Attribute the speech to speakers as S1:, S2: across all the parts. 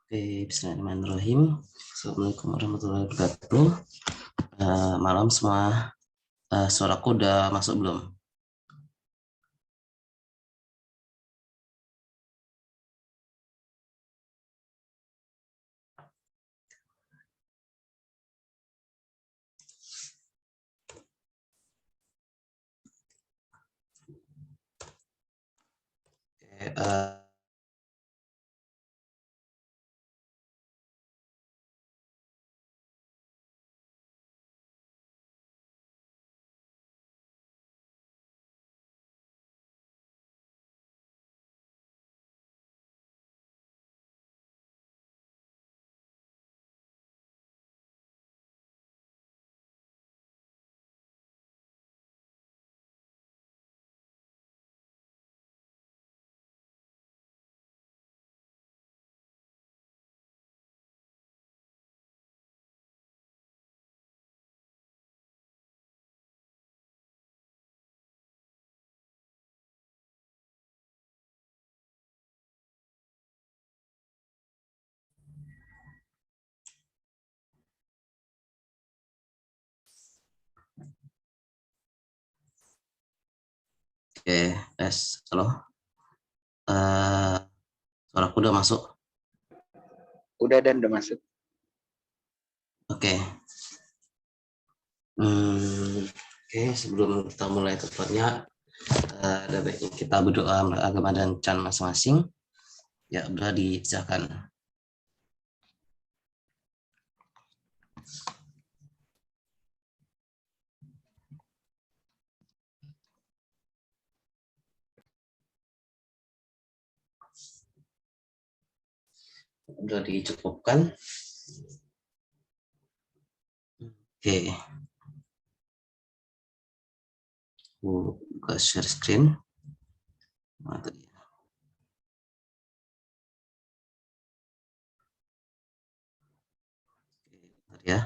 S1: Oke, bismillahirrahmanirrahim. Assalamualaikum warahmatullahi wabarakatuh. Malam semua. Suaraku udah masuk belum? Oke, halo. Eh, Suaraku udah masuk.
S2: Udah dan udah masuk.
S1: Oke. Oke, sebelum kita mulai tutornya, ada baiknya kita berdoa agama dan can masing-masing. Ya, udah diisahkan. Udah dicukupkan. Oke. Buka share screen. Nah, tadi. Bentar ya.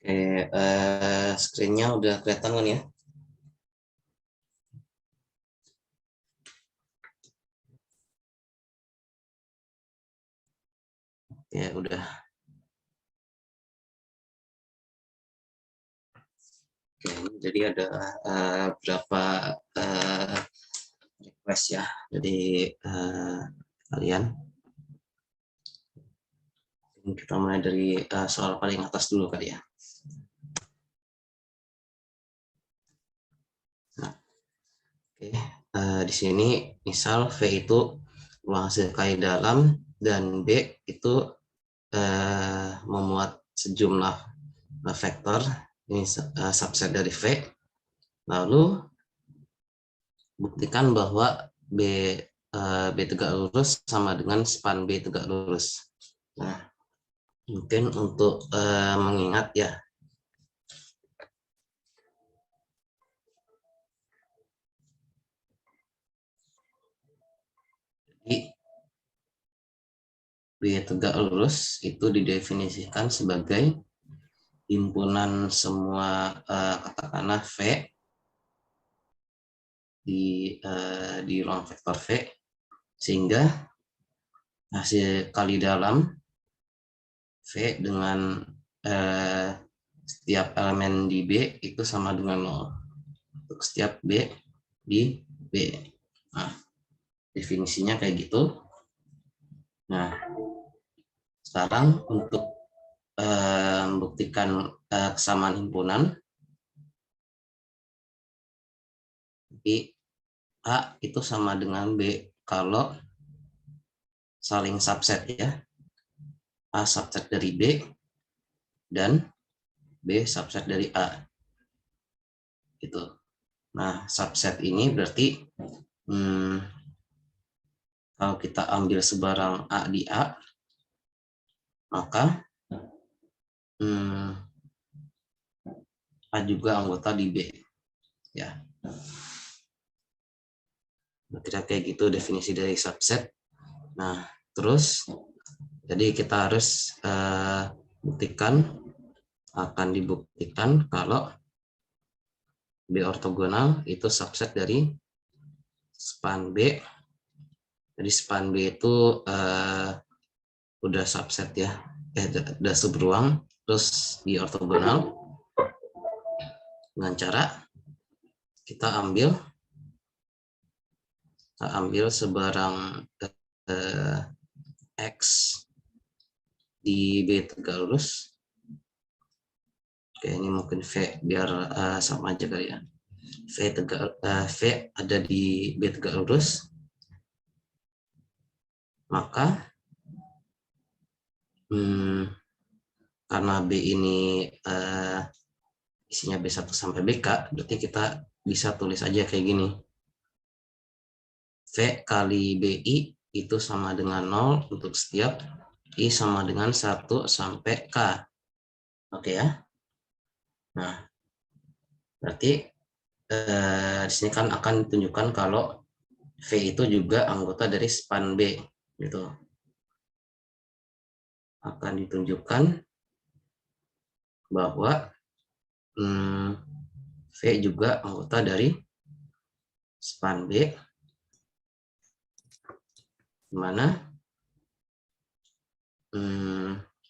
S1: Oke, screen-nya udah kelihatan kan ya? Ya, udah. Oke, jadi ada berapa request ya dari kalian. Kita mulai dari soal paling atas dulu kali ya. Nah, oke. Di sini misal V itu ruang hasil kali dalam dan B itu memuat sejumlah vektor, ini subset dari V. Lalu buktikan bahwa B tegak lurus sama dengan span B tegak lurus. Nah, mungkin untuk mengingat ya, jadi B tegak lurus itu didefinisikan sebagai himpunan semua katakanlah V di ruang vektor V, sehingga hasil kali dalam V dengan setiap elemen di B itu sama dengan 0 untuk setiap B di B. Nah, definisinya kayak gitu. Nah, sekarang untuk membuktikan kesamaan himpunan, jadi A itu sama dengan B kalau saling subset ya. A subset dari B dan B subset dari A. Gitu. Nah, subset ini berarti kalau kita ambil sebarang A di A, maka A juga anggota di B. Ya. Kira kayak gitu definisi dari subset. Nah, terus jadi kita harus akan dibuktikan kalau B ortogonal itu subset dari span B. Jadi span B itu udah subset ya, udah subruang, terus B ortogonal dengan cara kita ambil sebarang X di B tegak lurus. Oke, ini mungkin V biar sama aja kali ya. V ada di B tegak lurus, maka karena B ini isinya B1 sampai BK, berarti kita bisa tulis aja kayak gini. V kali BI itu sama dengan 0 untuk setiap I sama dengan 1 sampai K. Oke ya. Nah, berarti di sini kan akan ditunjukkan kalau V itu juga anggota dari span B. Gitu. Akan ditunjukkan bahwa V juga anggota dari span B, dimana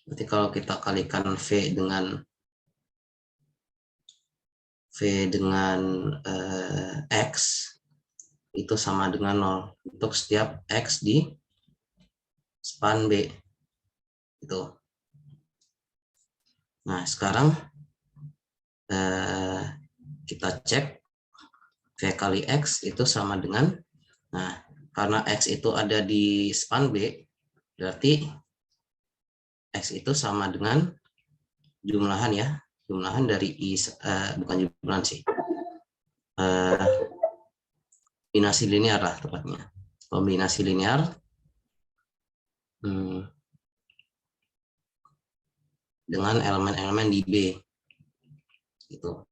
S1: nanti kalau kita kalikan V dengan X itu sama dengan 0 untuk setiap X di span B. Itu. Nah, sekarang kita cek V kali X itu sama dengan, nah karena X itu ada di span B, berarti X itu sama dengan jumlahan ya, jumlahan dari I, bukan jumlahan sih, kombinasi linear lah tepatnya, kombinasi linear dengan elemen-elemen di B gitu.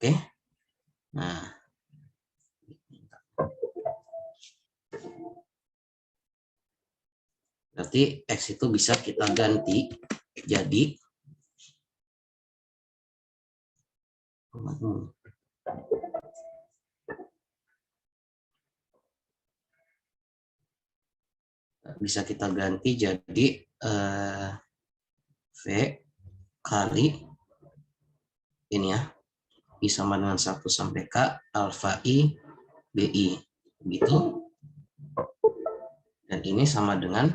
S1: Oke. Nah, berarti X itu bisa kita ganti jadi V kali ini ya, I sama dengan 1 sampai K alfa I BI gitu. Dan ini sama dengan,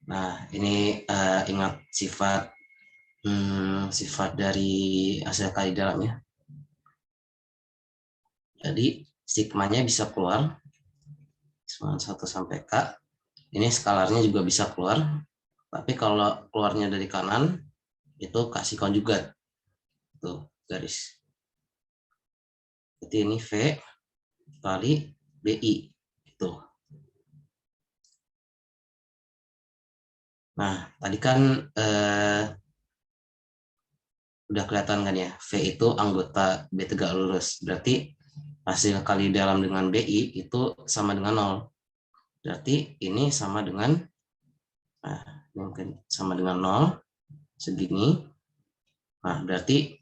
S1: nah ini ingat sifat dari hasil kali dalam ya. Jadi sigmanya bisa keluar 1 sampai K. Ini skalarnya juga bisa keluar. Tapi kalau keluarnya dari kanan itu kasih konjugat. Tuh, garis. Jadi ini V kali BI itu. Nah, tadi kan udah kelihatan kan ya, V itu anggota B tegak lurus. Berarti hasil kali dalam dengan BI itu sama dengan 0. Berarti ini sama dengan, mungkin sama dengan 0, segini. Nah, berarti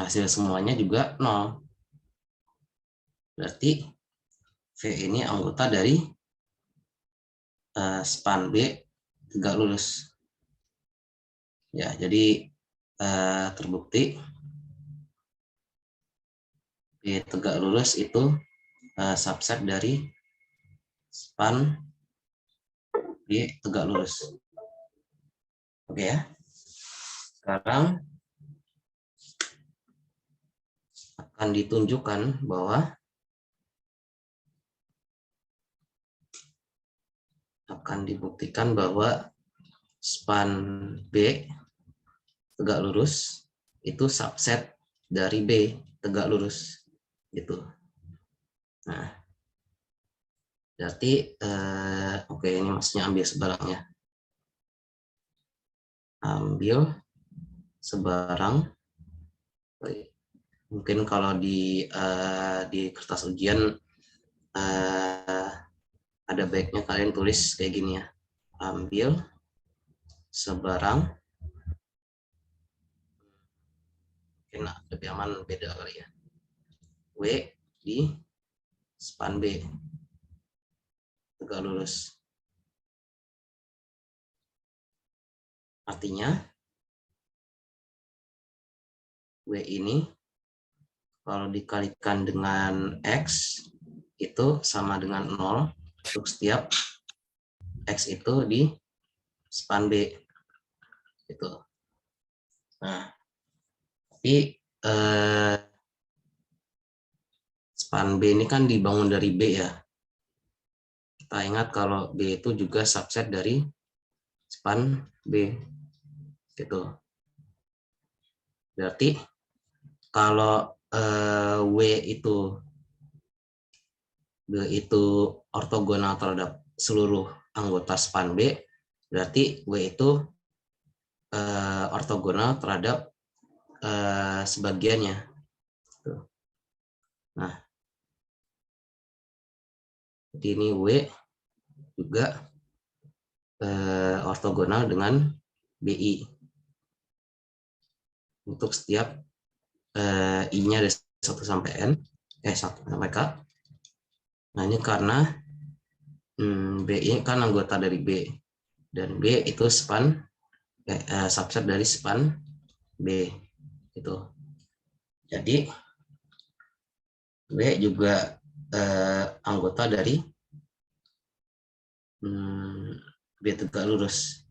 S1: hasil semuanya juga 0. Berarti V ini anggota dari span B tegak lurus. Ya, jadi terbukti B tegak lurus itu subset dari span B tegak lurus. Oke ya. Sekarang akan ditunjukkan bahwa akan dibuktikan bahwa span B tegak lurus itu subset dari B tegak lurus gitu. Nah, berarti oke, ini maksudnya ambil sebarangnya. Ambil sebarang Mungkin kalau di kertas ujian ada baiknya kalian tulis kayak gini ya. Ambil sebarang, mungkin lebih aman beda kali ya. W di span B tegak lurus. Artinya W ini kalau dikalikan dengan X itu sama dengan 0 untuk setiap X itu di span B. Gitu. Nah, tapi span B ini kan dibangun dari B ya. Kita ingat kalau B itu juga subset dari span B. Gitu. Berarti kalau W itu ortogonal terhadap seluruh anggota span B, berarti W itu ortogonal terhadap sebagiannya. Nah, jadi ini W juga ortogonal dengan BI untuk setiap I-nya dari 1 sampai N, 1 sampai K. Nah, ini karena BI kan anggota dari B, dan B itu span subset dari span B. Gitu. Jadi W juga anggota dari B tegak lurus.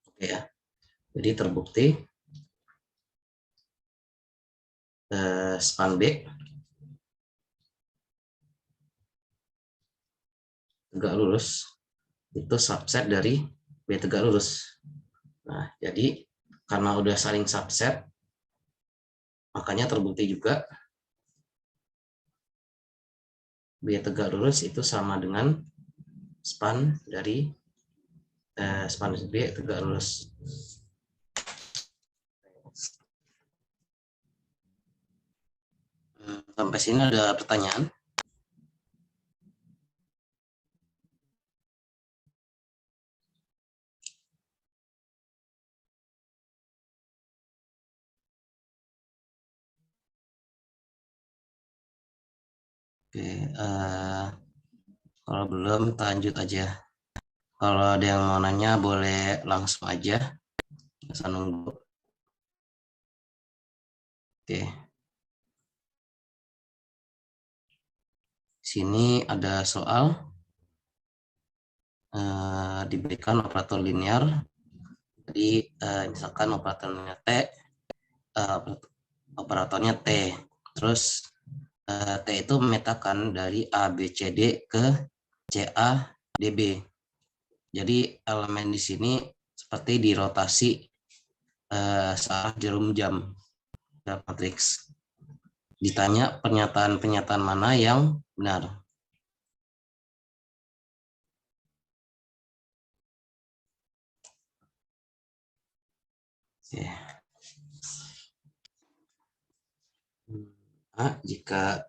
S1: Oke ya. Jadi terbukti span B tegak lurus itu subset dari B tegak lurus. Nah, jadi karena udah saling subset, makanya terbukti juga B tegak lurus itu sama dengan span dari span B tegak lurus. Sampai sini ada pertanyaan? Oke, kalau belum kita lanjut aja. Kalau ada yang mau nanya boleh langsung aja. Bisa nunggu. Oke. Sini ada soal. Diberikan operator linear. Jadi misalkan operatornya T, operatornya T. Terus T itu memetakan dari A, B, C, D ke C, A, D, B. Jadi elemen di sini seperti dirotasi searah jarum jam dalam matriks. Ditanya pernyataan-pernyataan mana yang benar. A, jika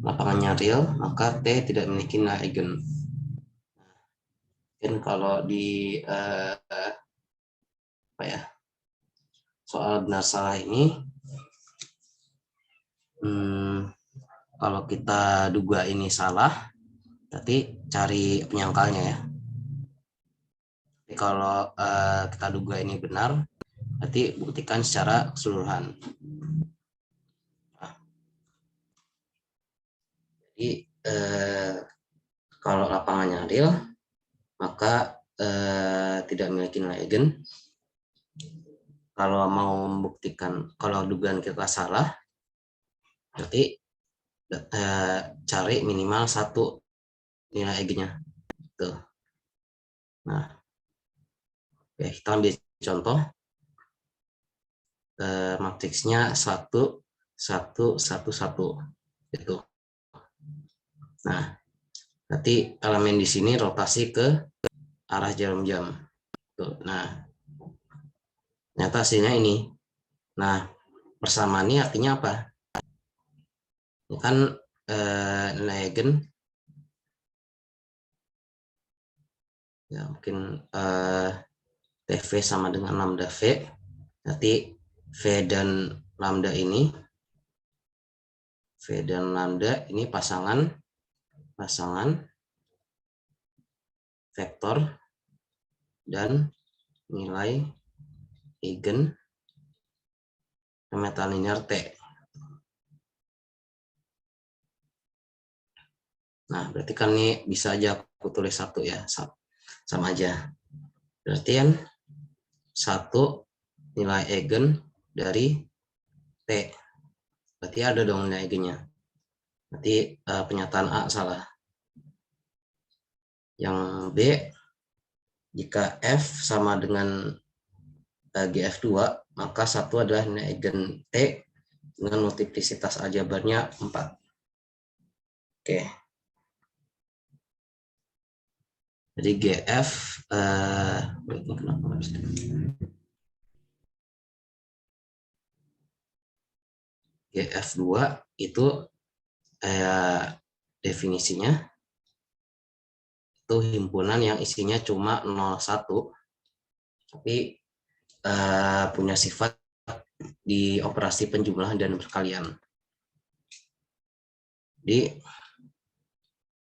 S1: lapangannya real, maka T tidak memiliki nilai eigen. Dan kalau di soal benar salah ini, kalau kita duga ini salah, berarti cari penyangkalnya ya. Tapi kalau kita duga ini benar, berarti buktikan secara keseluruhan. Nah, jadi kalau lapangannya real, maka tidak memiliki nilai eigen. Kalau mau membuktikan kalau dugaan kita salah, berarti cari minimal 1 nilai eigennya. Tuh. Nah, oke, kita ambil contoh. Matriksnya 1, 1, 1, 1. Itu. Nah, berarti elemen di sini rotasi ke arah jarum jam. Tuh. Nah, ternyata hasilnya ini. Nah, persamaan ini artinya apa? Ini kan nilai eigen ya, mungkin PV sama dengan lambda V. Nanti V dan lambda ini pasangan vektor dan nilai eigen pemetaan linear T. Nah, berarti kan ini bisa aja aku tulis satu ya, sama aja. Berarti kan satu nilai eigen dari T. Berarti ada dong nilai eigennya. Berarti penyataan A salah. Yang B, jika F sama dengan GF2, maka satu adalah nilai eigen T dengan multiplisitas aljabarnya 4. Oke. Jadi GF GF2 itu definisinya itu himpunan yang isinya cuma 01, tapi punya sifat di operasi penjumlahan dan perkalian. Jadi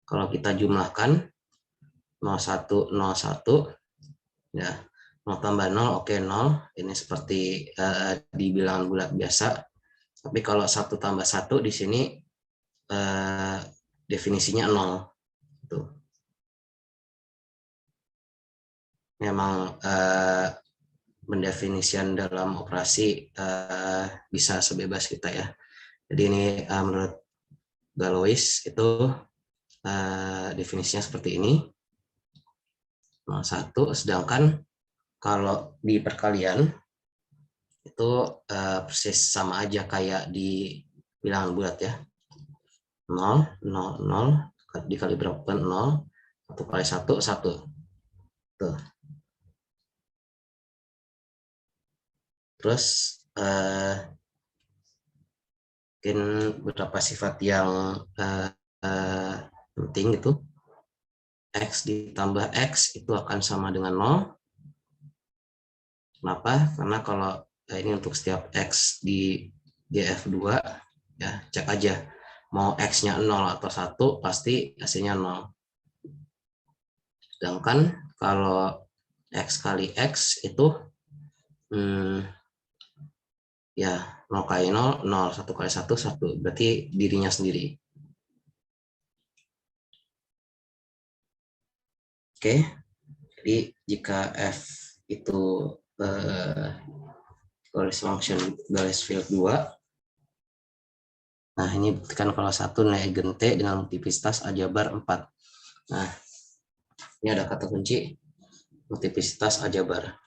S1: kalau kita jumlahkan 01 ya, 0 tambah 0 oke 0, ini seperti di bilangan bulat biasa. Tapi kalau 1 tambah 1 di sini definisinya 0. Tuh. Memang mendefinisikan dalam operasi bisa sebebas kita ya. Jadi ini menurut Galois itu definisinya seperti ini. 01, sedangkan kalau di perkalian itu persis sama aja kayak di bilangan bulat ya. 0, 0, 0 dikali berapa? 0, 1 kali 1, 1. Tuh. Terus mungkin beberapa sifat yang penting itu, X ditambah X itu akan sama dengan 0. Kenapa? Karena kalau ini untuk setiap X di GF2 ya, cek aja mau X-nya 0 atau 1 pasti hasilnya 0. Sedangkan kalau X kali X itu ya 0 kali 0, 0, 1 kali 1, 1. Berarti dirinya sendiri. Oke, jadi jika F itu garis function garis field 2, nah ini buktikan kalau satu nilai eigen T dengan multiplisitas aljabar 4. Nah, ini ada kata kunci multiplisitas aljabar.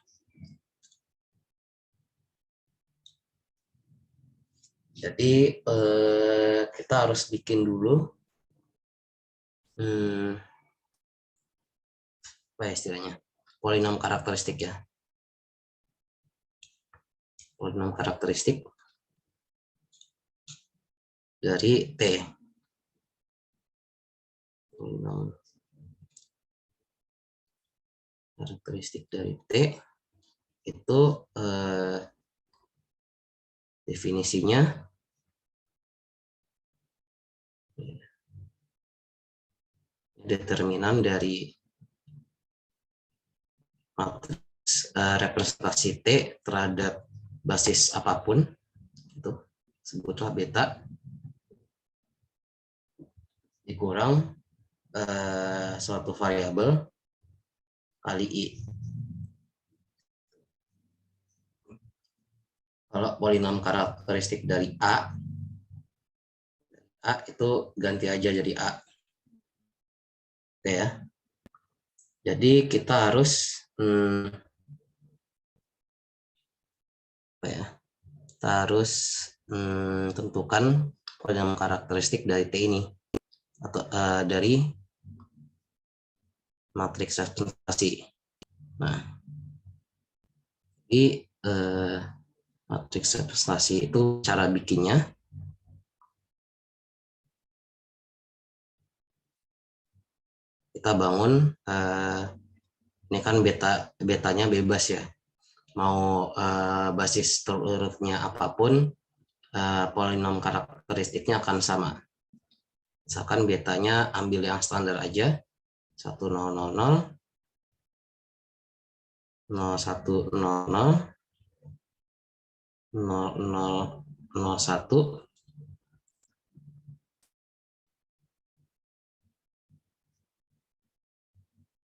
S1: Jadi kita harus bikin dulu apa istilahnya, polinom karakteristik ya. Polinom karakteristik dari T. Polinom karakteristik dari T itu definisinya determinan dari matriks representasi T terhadap basis apapun, itu sebutlah beta, dikurang suatu variabel kali I. Kalau polinom karakteristik dari A itu ganti aja jadi A. Oke ya. Jadi kita harus kita harus tentukan polinom karakteristik dari T ini atau dari matriks representasi. Nah, jadi Matriks representasi itu cara bikinnya. Kita bangun, ini kan betanya bebas ya. Mau basis hurufnya apapun, polinom karakteristiknya akan sama. Misalkan betanya ambil yang standar aja, 1000, 0100, 0001,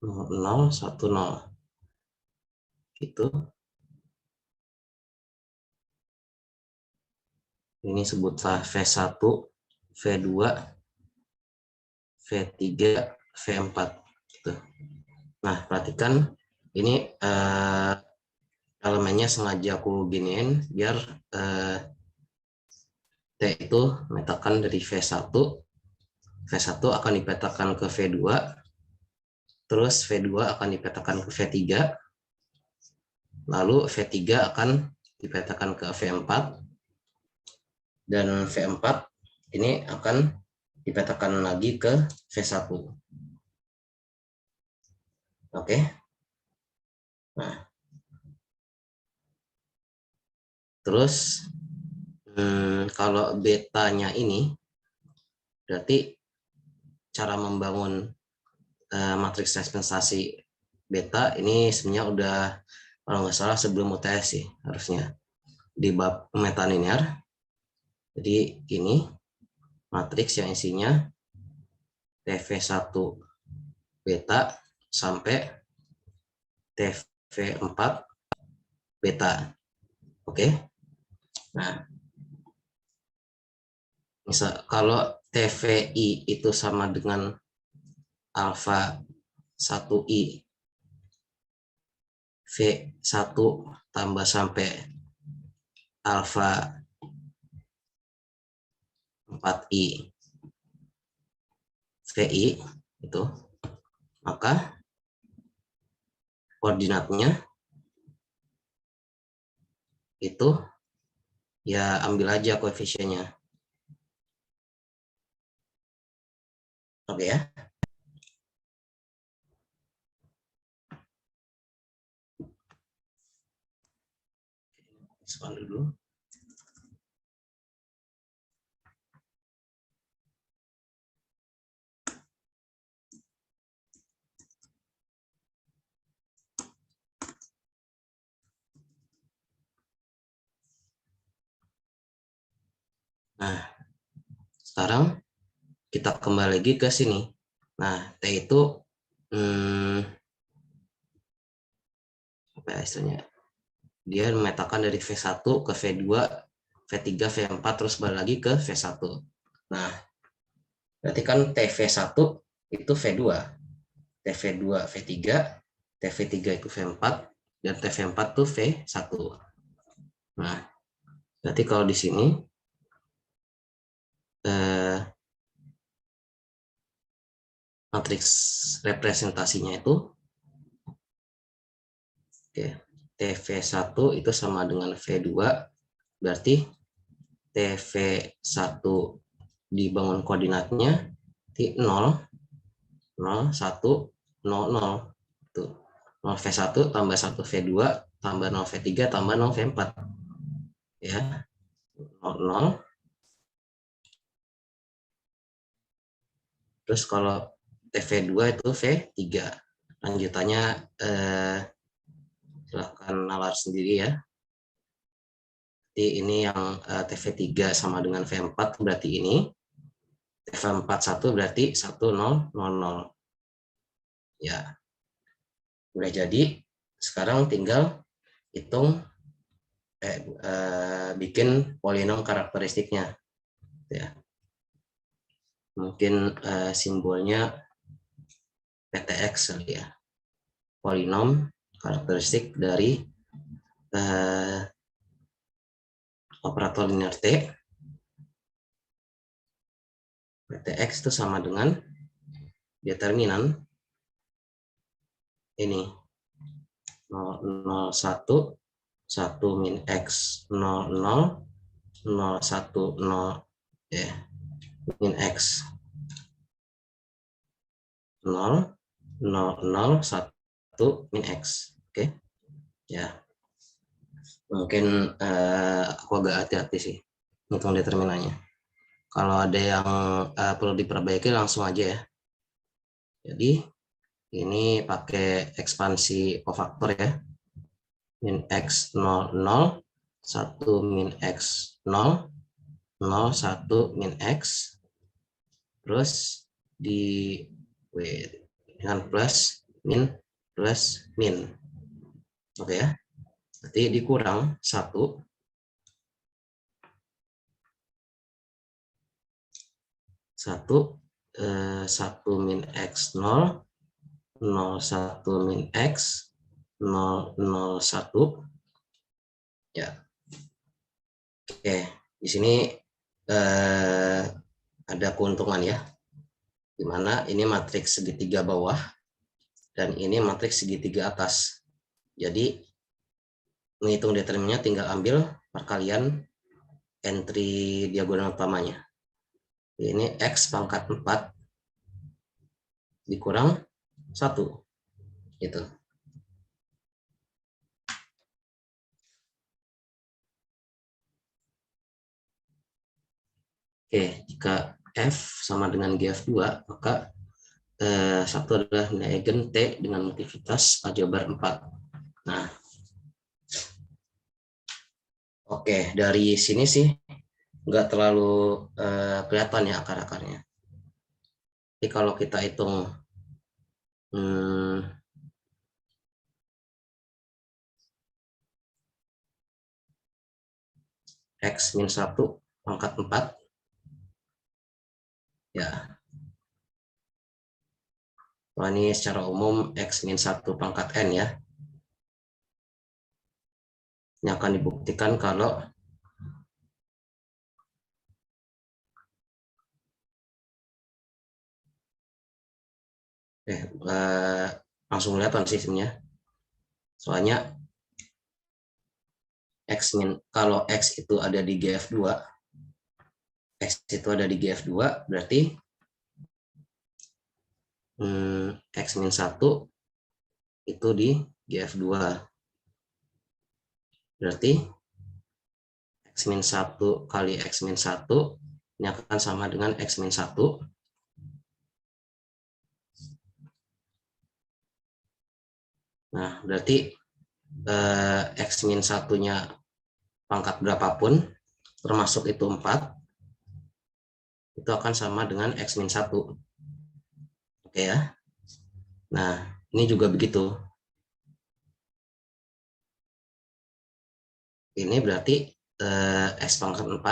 S1: 0010 gitu. Ini sebutlah V1, V2, V3, V4 gitu. Nah, perhatikan ini elemennya sengaja aku giniin biar T itu memetakan dari V1 akan dipetakan ke V2, terus V2 akan dipetakan ke V3, lalu V3 akan dipetakan ke V4, dan V4 ini akan dipetakan lagi ke V1. Oke. Nah, terus kalau betanya ini berarti cara membangun matriks representasi beta ini sebenarnya udah, kalau nggak salah sebelum UTS sih harusnya di bab metalinear. Jadi ini matriks yang isinya TV1 beta sampai TV4 beta. Oke. Nah, misal kalau TVI itu sama dengan alfa 1I V1 tambah sampai alfa 4I VI itu, maka koordinatnya itu ya ambil aja koefisiennya. Oke ya. Expand dulu. Nah, sekarang kita kembali lagi ke sini. Nah, T itu apa ya istilahnya? Dia memetakan dari V1 ke V2, V3, V4 terus balik lagi ke V1. Nah, berarti kan TV1 itu V2, TV2 V3, TV3 itu V4, dan TV4 itu V1. Nah, berarti kalau di sini matriks representasinya itu TV1 itu sama dengan V2, berarti TV1 dibangun koordinatnya di 0, 0, 1, 0, 0. Tuh. 0 V1 tambah 1 V2 tambah 0 V3 tambah 0 V4. Ya. 0, 0. Terus kalau TV2 itu V3. Lanjutannya silahkan nalar sendiri ya. Jadi ini yang TV3 sama dengan V4 berarti ini. TV41 berarti 1000. Ya. Udah jadi. Sekarang tinggal hitung bikin polinom karakteristiknya. Ya. Mungkin simbolnya PTX ya. Polinom karakteristik dari operator linear T. PTX itu sama dengan determinan ini 001 1 min X 0, 0, 0, 1, 0, ya, min X 0, 0, 0, 1, min X. Oke, ya. Mungkin aku agak hati-hati sih hitung determinannya. Kalau ada yang perlu diperbaiki langsung aja ya. Jadi ini pakai ekspansi kofaktor ya. Min X 0, 0, 1 min X 0, 0, 1 min X. Terus di dengan plus min. Oke ya. Berarti dikurang 1. 1 min X 0, 0, 1 min X 0, 0, 1. Ya. Oke, di sini ada keuntungan ya. Dimana ini matriks segitiga bawah dan ini matriks segitiga atas. Jadi menghitung determinannya tinggal ambil perkalian entry diagonal utamanya. Ini X pangkat 4 dikurang 1. Gitu. Oke, jika F sama dengan GF2, maka satu adalah nilai eigen T dengan motivitas aljabar 4. Nah, oke, dari sini sih nggak terlalu kelihatan ya akar-akarnya. Jadi kalau kita hitung X min 1 pangkat 4, ya. Nah, ini secara umum X min 1 pangkat N ya. Ini akan dibuktikan kalau langsung kelihatan sih sebenarnya. Soalnya X min, kalau X itu ada di GF2, X itu ada di GF2, berarti X min 1 itu di GF2. Berarti X min 1 kali X min 1 ini akan sama dengan X min 1. Nah, berarti X min 1-nya pangkat berapapun, termasuk itu 4, itu akan sama dengan X min 1. Oke ya. Nah, ini juga begitu. Ini berarti X pangkat 4,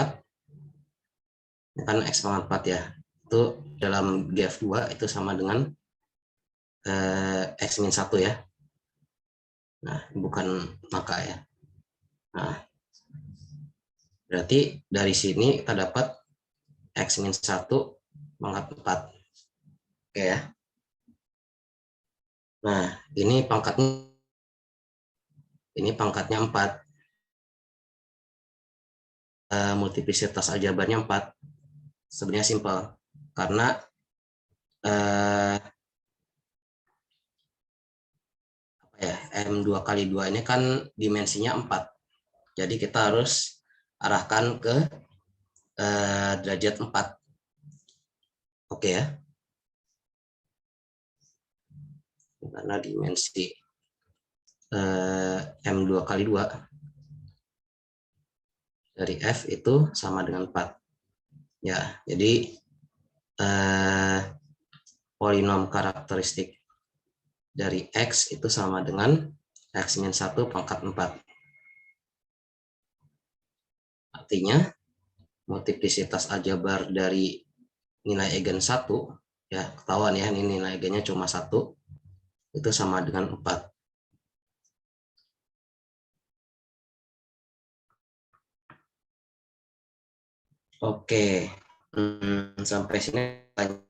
S1: ini kan X pangkat 4 ya, itu dalam GF2 itu sama dengan X min 1 ya. Nah, bukan maka ya. Nah, berarti dari sini kita dapat X min 1 pangkat 4. Oke ya. Nah, ini pangkatnya 4. Multiplisitas aljabarnya 4. Sebenarnya simpel. Karena M2 kali 2 ini kan dimensinya 4. Jadi kita harus arahkan ke derajat 4. Oke ya. Karena dimensi M2 kali 2 dari F itu sama dengan 4. Ya, jadi polinom karakteristik dari X itu sama dengan X min 1 pangkat 4. Artinya multiplisitas aljabar dari nilai eigen 1, ya ketahuan ya, ini nilai eigennya cuma 1, itu sama dengan 4. Oke, sampai sini tanya.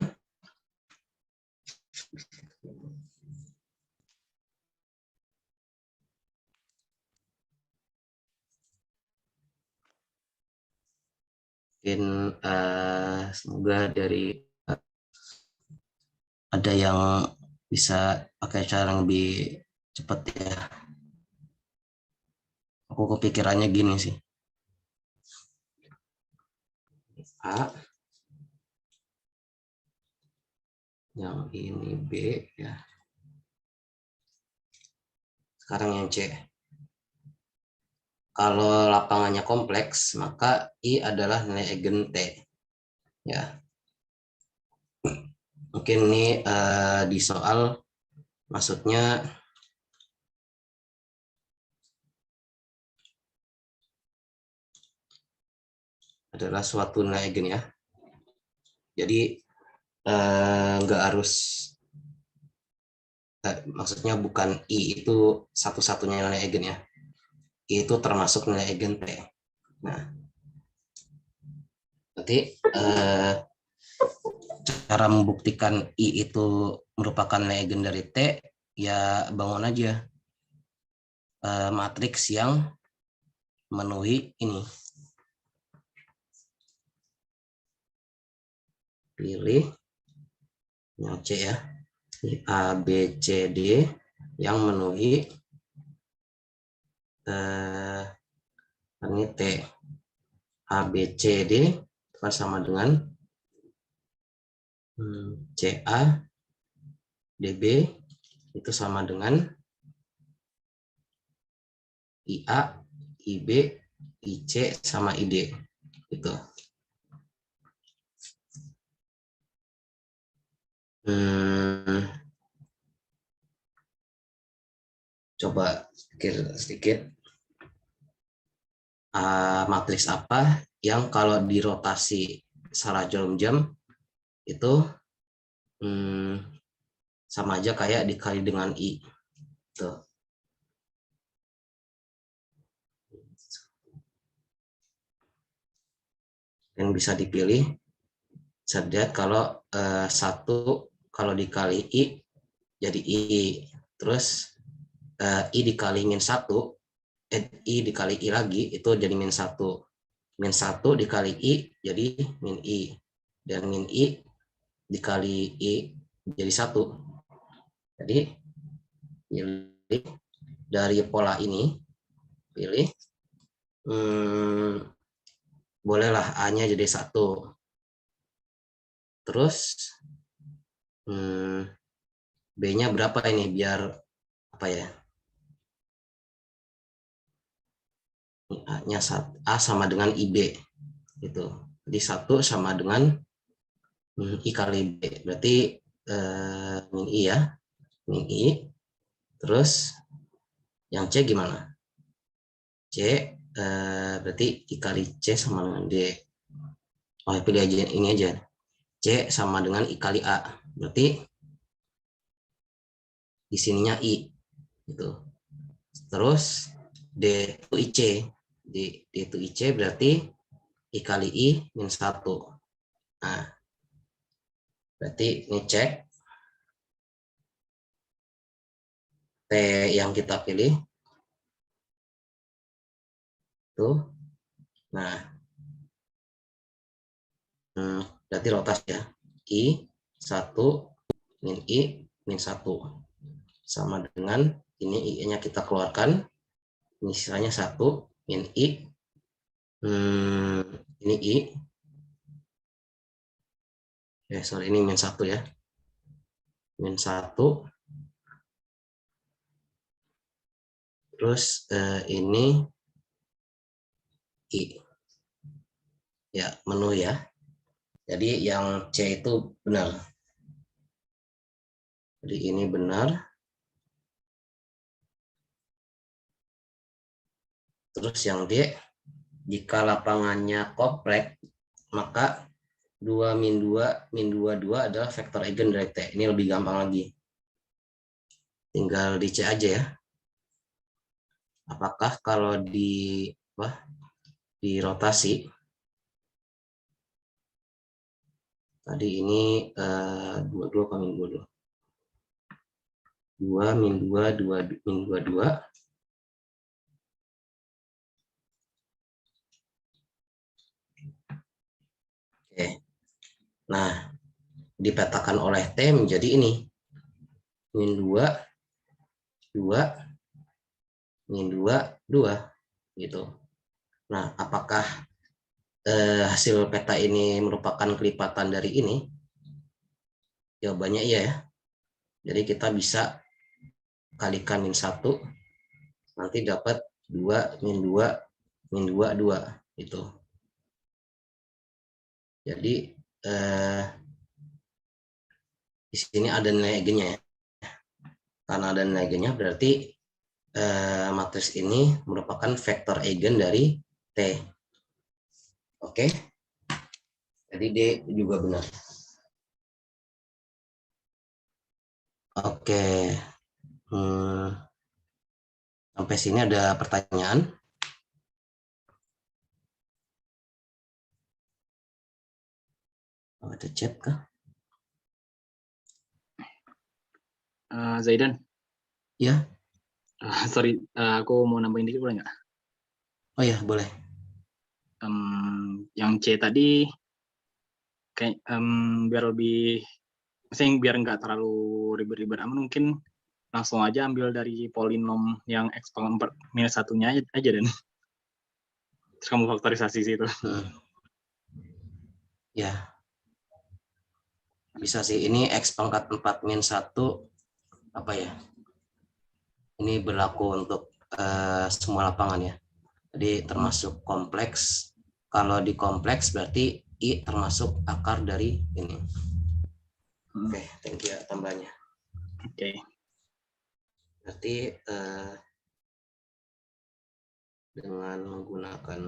S1: Mungkin semoga dari ada yang bisa pakai cara yang lebih cepat ya. Aku kepikirannya gini sih. A, yang ini B ya. Sekarang yang C. Kalau lapangannya kompleks, maka I adalah nilai eigen T. Ya, mungkin ini di soal maksudnya adalah suatu nilai eigen ya. Jadi nggak harus maksudnya bukan I itu satu-satunya nilai eigen ya. I itu termasuk nilai eigen T. Nah, nanti cara membuktikan I itu merupakan nilai eigen dari T, ya bangun aja matriks yang memenuhi ini. Pilih yang C ya. A, B, C, D yang memenuhi ini T. A, B, C, D itu sama dengan CA, DB itu sama dengan IA, IB, IC sama ID. Gitu. Coba pikir sedikit. Matriks apa yang kalau dirotasi secara jam itu sama aja kayak dikali dengan I. Tuh. Yang bisa dipilih. Lihat kalau satu kalau dikali I jadi I. Terus I dikali min 1, I dikali I lagi itu jadi min 1. Min 1 dikali I jadi min I. Dan min I dikali I jadi 1. Jadi pilih dari pola ini, pilih bolehlah A-nya jadi 1. Terus B-nya berapa ini biar apa ya? A-nya A sama dengan IB gitu. Jadi 1 sama dengan I kali B. Berarti min I ya. Min I. Terus yang C gimana? C berarti I kali C sama dengan D. Oh, pilih aja ini aja. C sama dengan I kali A. Berarti di sininya I. Gitu. Terus D itu IC. D itu IC berarti I kali I min 1. Nah, berarti ini cek. T yang kita pilih. Tuh. Nah, berarti rotasi ya. I 1 min I min 1. Sama dengan ini I-nya kita keluarkan. Ini sisanya 1 min I. Ini I. Sorry, ini min 1 ya. Min 1. Terus ini I. Ya, menu ya. Jadi yang C itu benar. Jadi ini benar. Terus yang D, jika lapangannya kompleks, maka 2 min 2 min 22 adalah vektor eigen dari T. Ini lebih gampang lagi. Tinggal di C aja ya. Apakah kalau di rotasi tadi ini 22 min 22. 2 min 2 min 22. Nah, dipetakan oleh T menjadi ini. Min 2, 2, min 2, 2. Gitu. Nah, apakah hasil peta ini merupakan kelipatan dari ini? Jawabannya iya ya. Jadi kita bisa kalikan min 1, nanti dapat 2, min 2, min 2, 2. Gitu. Jadi di sini ada nilai eigennya ya. Karena ada nilai eigennya berarti matriks ini merupakan vektor eigen dari T. Oke. Jadi D juga benar. Oke. Sampai sini ada pertanyaan? Ada chat kah?
S3: Zaidan.
S1: Ya.
S3: Sorry, aku mau nambahin dikit boleh nggak?
S1: Oh ya, boleh.
S3: Yang C tadi kayak biar lebih, maksudnya biar nggak terlalu ribet-ribet aman, mungkin langsung aja ambil dari polinom yang x pangkat 4 minus 1-nya aja dan terus kamu faktorisasi situ.
S1: Ya. Bisa sih, ini x pangkat 4 min 1 apa ya? Ini berlaku untuk semua lapangan ya. Jadi termasuk kompleks. Kalau di kompleks berarti I termasuk akar dari ini. Oke, thank you tambahnya.
S3: Oke.
S1: Berarti dengan menggunakan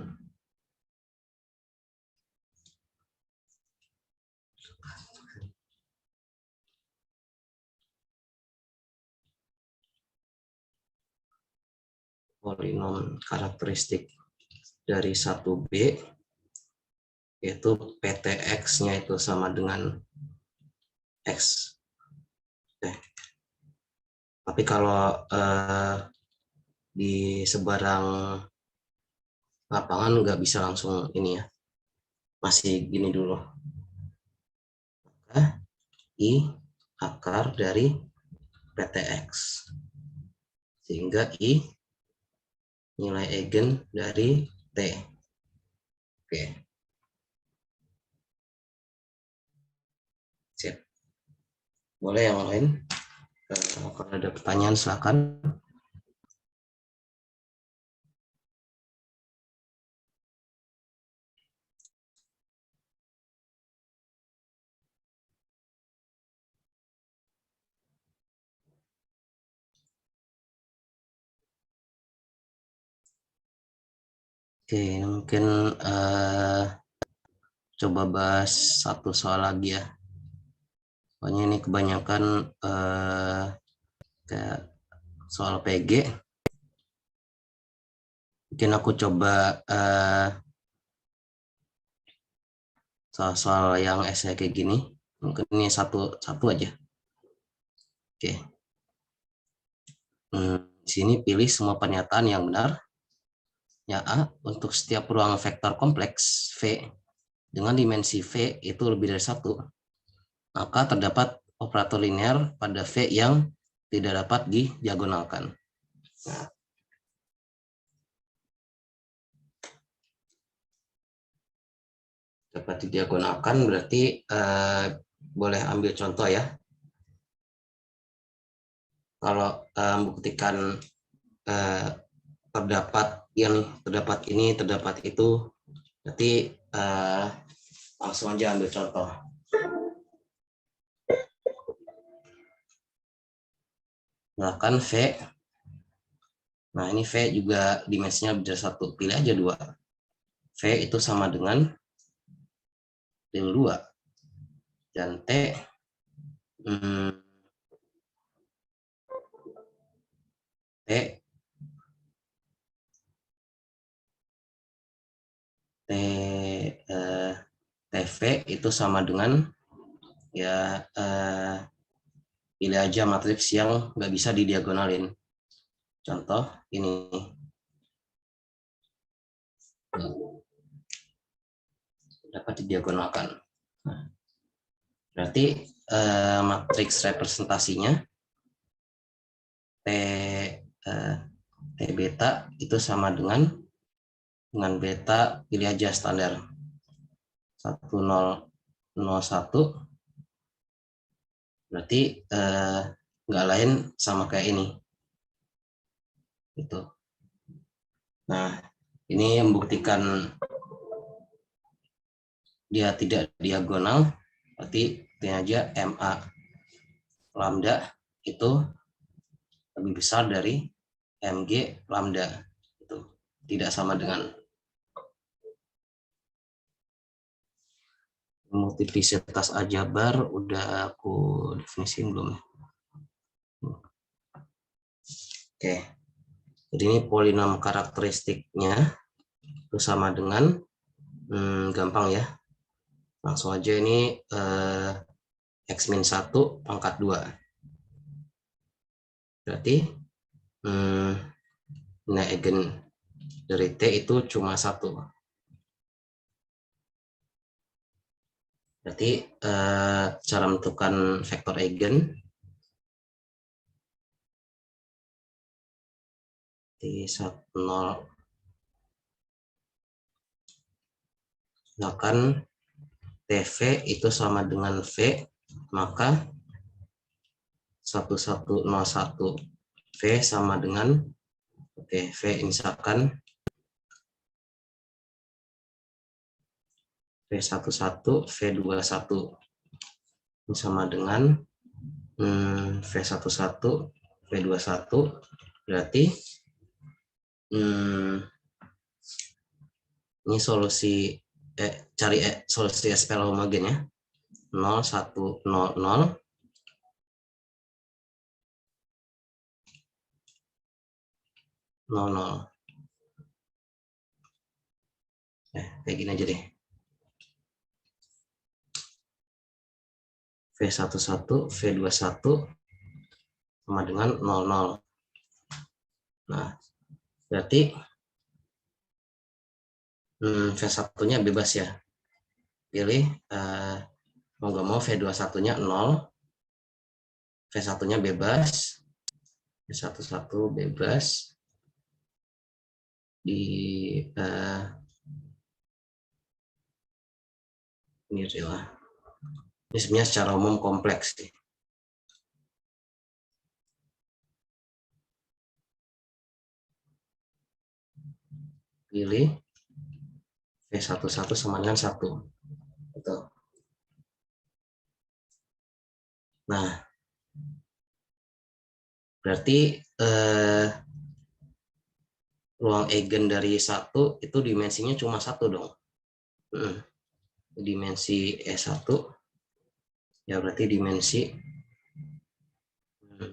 S1: polinom karakteristik dari 1B, yaitu PTX-nya itu sama dengan X. Oke. Tapi kalau di sebarang lapangan nggak bisa langsung ini ya, masih gini dulu. Maka I akar dari PTX, sehingga I nilai eigen dari T. Oke. Sip. Boleh yang lain? Kalau ada pertanyaan silakan. Oke, mungkin coba bahas satu soal lagi ya. Pokoknya ini kebanyakan kayak soal PG. Mungkin aku coba soal-soal yang essay kayak gini. Mungkin ini satu aja. Oke. Di sini pilih semua pernyataan yang benar. Ya A, untuk setiap ruang vektor kompleks V dengan dimensi V itu lebih dari 1, maka terdapat operator linear pada V yang tidak dapat didiagonalkan. Nah, dapat didiagonalkan berarti boleh ambil contoh ya. Kalau membuktikan terdapat ini, terdapat itu, berarti langsung aja ambil contoh. Misalkan V, nah ini V juga dimensinya lebih dari 1, pilih aja 2. V itu sama dengan del 2. Dan T, TV itu sama dengan ya pilih aja matriks yang nggak bisa didiagonalin. Contoh ini. Dapat didiagonalkan. Nah, Berarti matriks representasinya T beta itu sama dengan beta, pilih aja standar 1001, berarti nggak lain sama kayak ini gitu. Nah, ini membuktikan dia tidak diagonal, berarti ini aja MA lambda itu lebih besar dari MG lambda, itu tidak sama dengan. Multiplisitas aljabar udah aku definisiin belum? Oke, jadi ini polinom karakteristiknya itu sama dengan gampang ya, langsung aja ini x-1 pangkat 2, berarti nah eigen dari T itu cuma 1. Berarti cara menentukan vektor eigen T10 misalkan TV itu sama dengan V, maka 1101 V sama dengan V misalkan V11 V21 ini sama dengan V11 V21, berarti ini solusi cari solusi SPL homogen ya, 0 1 0 0 0 0. Kayak gini aja deh. V11 V21 sama dengan 00. Nah, berarti V1-nya bebas ya. Pilih mau nggak mau V21-nya 0, V1-nya bebas, V11 bebas di ini adalah ini sebenarnya secara umum kompleks sih. Pilih V11 sama dengan 1. Betul. Nah, berarti ruang eigen dari 1 itu dimensinya cuma 1 dong. Dimensi E1 ya, berarti dimensi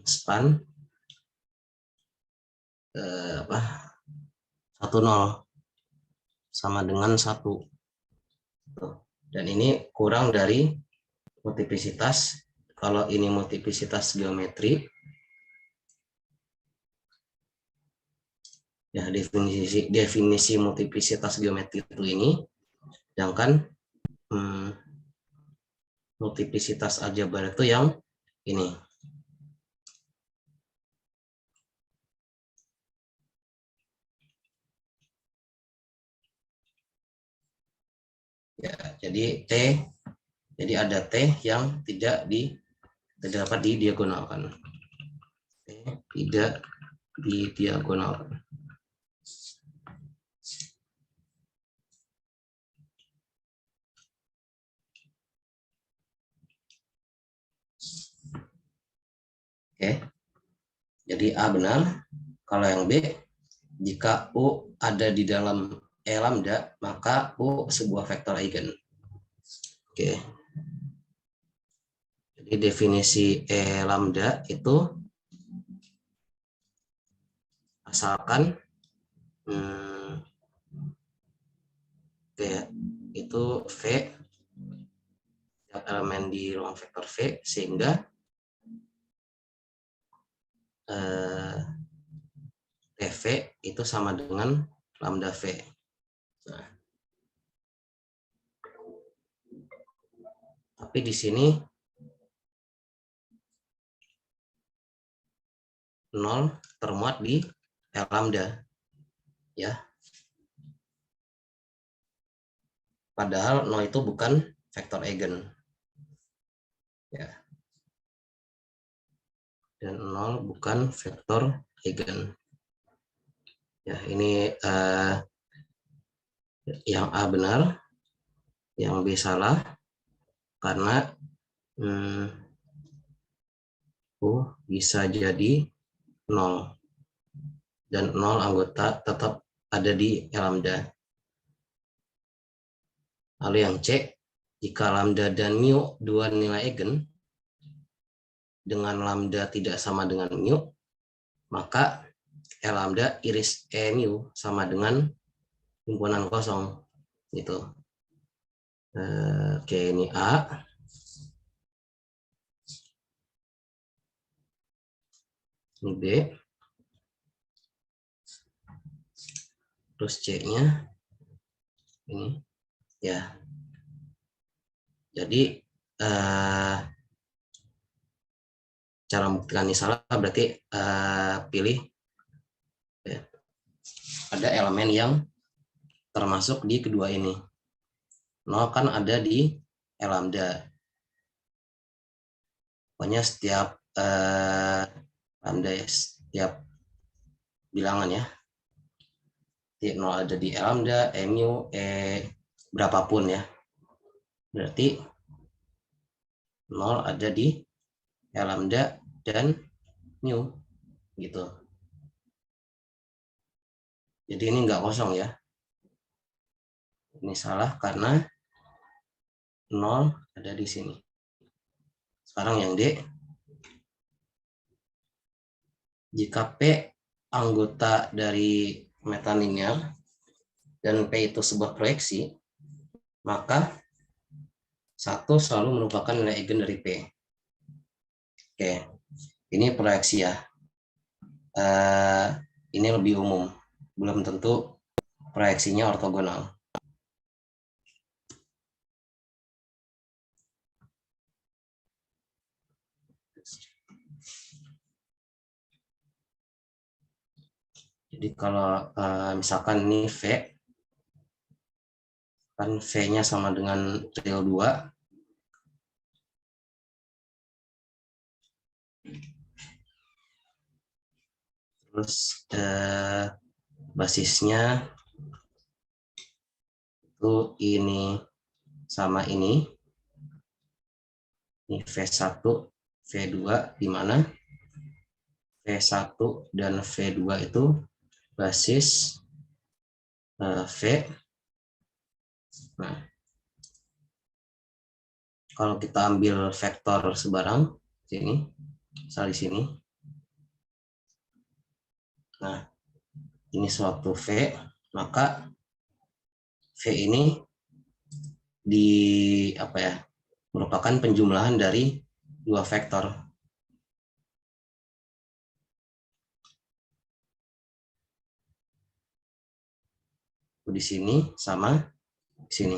S1: span 10 sama dengan 1. Dan ini kurang dari multiplisitas. Kalau ini multiplisitas geometri ya, definisi multiplisitas geometri itu ini, sedangkan multiplisitas aljabar itu yang ini. Ya, jadi ada T yang tidak dapat didiagonalkan. T tidak didiagonalkan. Oke. Jadi A benar. Kalau yang B, jika U ada di dalam E lambda, maka U sebuah vektor eigen. Oke. Jadi definisi E lambda itu asalkan itu V, elemen di ruang vektor V, sehingga TV itu sama dengan lambda V. Nah, Tapi di sini 0 termuat di L lambda, ya. Padahal 0 itu bukan vektor eigen, ya. Dan 0 bukan vektor eigen. Ya, ini yang A benar, yang B salah, karena bisa jadi 0. Dan 0 anggota tetap ada di L lambda. Lalu yang C, jika lambda dan mu dua nilai eigen, dengan lambda tidak sama dengan mu, maka L lambda iris E mu sama dengan himpunan kosong. Gitu. Oke, ini A. Ini B. Terus C-nya ini, ya. Jadi cara membuktikan ini salah berarti pilih ya, ada elemen yang termasuk di kedua ini. 0 kan ada di L lambda. Pokoknya setiap lambda ya, setiap bilangan ya. 0 ada di L lambda, E mu, E berapapun ya. Berarti 0 ada di L lambda dan mu gitu. Jadi ini enggak kosong ya. Ini salah karena 0 ada di sini. Sekarang yang D. Jika P anggota dari metalinear dan P itu sebuah proyeksi, maka 1 selalu merupakan nilai eigen dari P. Oke, ini proyeksi ya. Ini lebih umum, belum tentu proyeksinya ortogonal. Jadi kalau misalkan ini V, kan V-nya sama dengan real 2. Terus basisnya itu ini sama ini. Ini V1, V2, di mana V1 dan V2 itu basis V. Nah, kalau kita ambil vektor sebarang sini, misal di sini. Nah, ini suatu V, maka V ini merupakan penjumlahan dari dua vektor. Di sini sama di sini.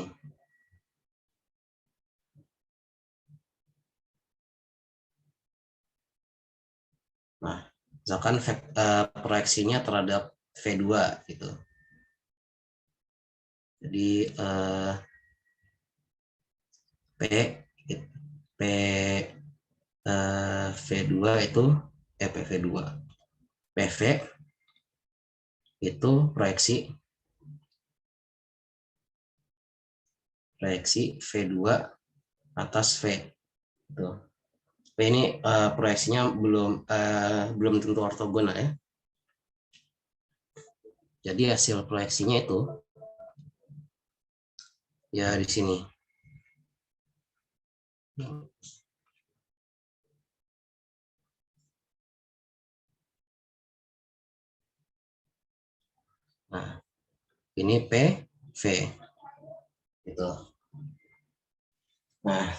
S1: Nah, misalkan proyeksinya terhadap V2 gitu. Jadi V2 itu PV2. PV itu proyeksi V2 atas V. Tuh. V ini proyeksinya belum tentu ortogonal ya. Jadi hasil proyeksinya itu ya di sini. Nah, ini PV. Gitu. Nah,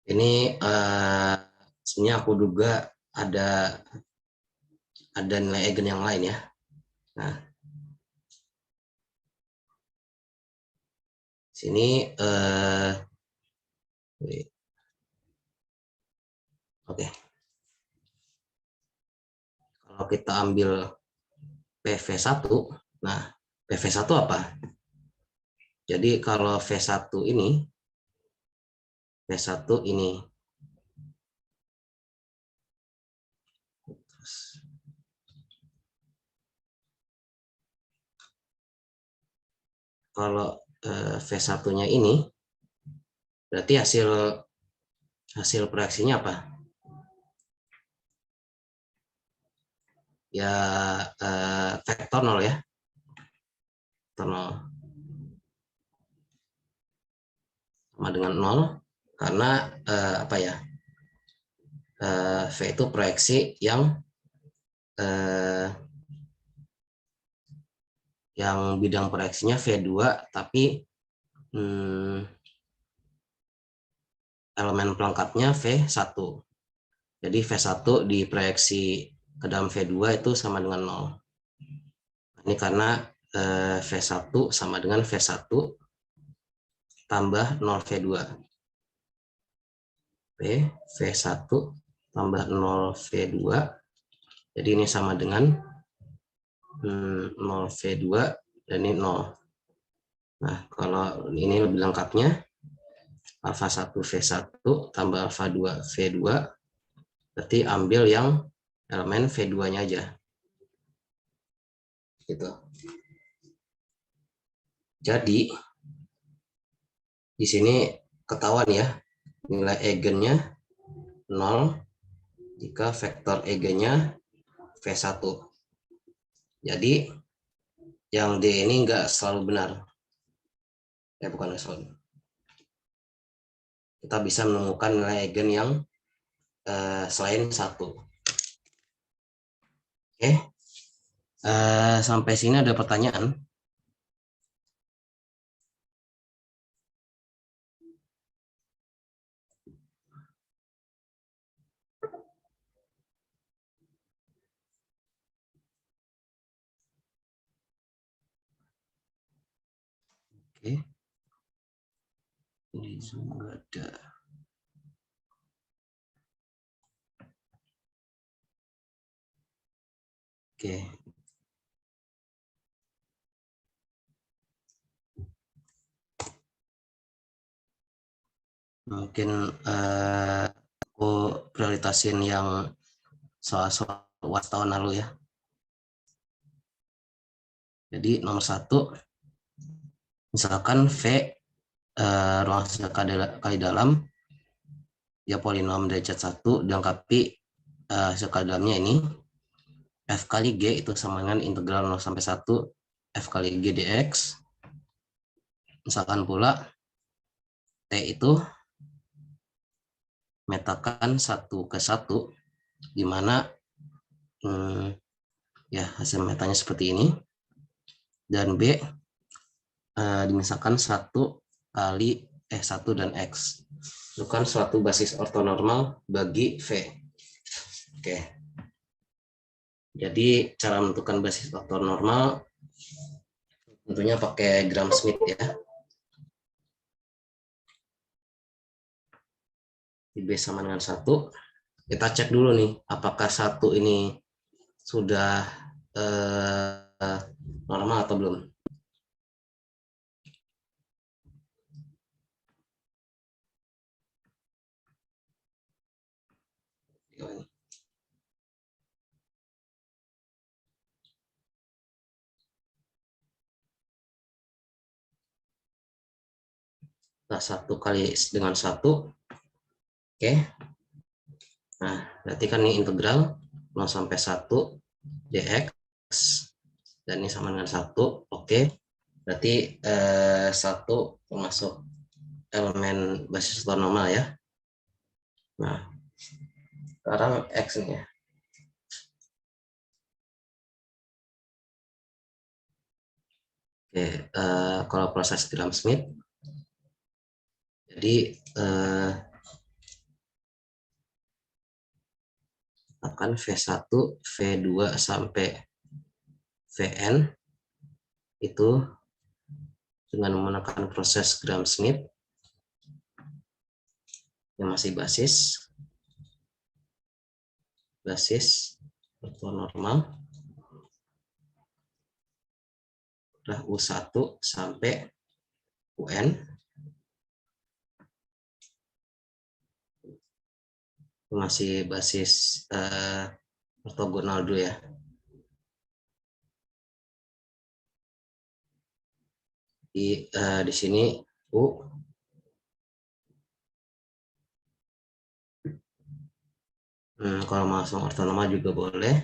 S1: ini sebenarnya aku duga ada nilai eigen yang lain ya. Nah, Sini oke. Kalau kita ambil PV1, nah PV1 apa? Jadi kalau V1 ini, V1 ini kalau V1-nya ini berarti hasil proyeksinya apa? Ya vektor 0 ya. Vektor 0 sama dengan 0 karena apa ya? V itu proyeksi yang bidang proyeksinya V2 tapi elemen pelengkapnya V1. Jadi V1 diproyeksi ke dalam V2 itu sama dengan 0. Ini karena V1 sama dengan V1 tambah 0 V2. V1 tambah 0 V2. Jadi ini sama dengan 0 V2 dan ini 0. Nah, kalau ini lebih lengkapnya alfa 1 V1 tambah alfa 2 V2, berarti ambil yang elemen V2-nya aja. Gitu. Jadi di sini ketahuan ya, nilai eigennya 0 jika vektor eigennya V1. Jadi yang D ini enggak selalu benar. Bukan selalu. Kita bisa menemukan nilai eigen yang selain 1. Oke. Sampai sini ada pertanyaan? Oke. Ini Zoom nggak ada. Oke. Mungkin aku prioritasin yang soal-soal UAS tahun lalu ya. Jadi nomor 1, misalkan V ruang hasil kali dalam ya polinom derajat 1 dilengkapi hasil kali dalamnya ini F kali G itu sama dengan integral 0 sampai 1 F kali G dx. Misalkan pula T itu metakan 1 ke 1, di mana ya hasil metanya seperti ini, dan B dimisalkan 1 kali 1 dan X. Itu kan suatu basis ortonormal bagi V. Oke. Jadi cara menentukan basis ortonormal tentunya pakai Gram-Schmidt ya. B sama dengan 1. Kita cek dulu nih, apakah 1 ini sudah normal atau belum. Nah, 1 kali dengan 1. Oke. Nah, berarti kan ini integral 0 sampai 1 dx. Dan ini sama dengan 1. Oke. Berarti 1 termasuk elemen basis ortonormal ya. Nah, sekarang X nih ya. Oke, kalau proses Gram-Schmidt, jadi akan V1, V2 sampai Vn itu dengan menggunakan proses Gram-Schmidt yang masih basis ortonormal udah U1 sampai UN masih basis ortogonal dulu ya. Di sini U kalau langsung ortonormal juga boleh.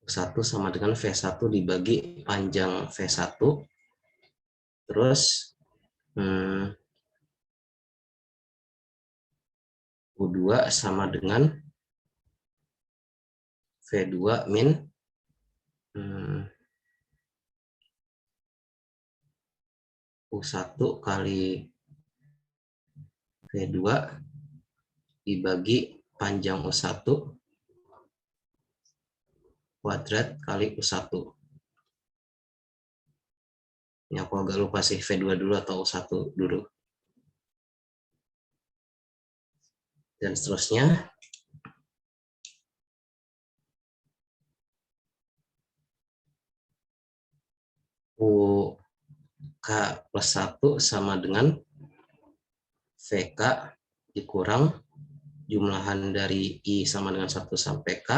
S1: U1 sama dengan V1 dibagi panjang V1. Terus U2 sama dengan V2 min U1 kali V2 dibagi panjang U1 kuadrat kali U1. Ini aku agak lupa sih V2 dulu atau U1 dulu. Dan seterusnya. UK plus 1 sama dengan VK dikurang jumlahan dari I sama dengan 1 sampai K.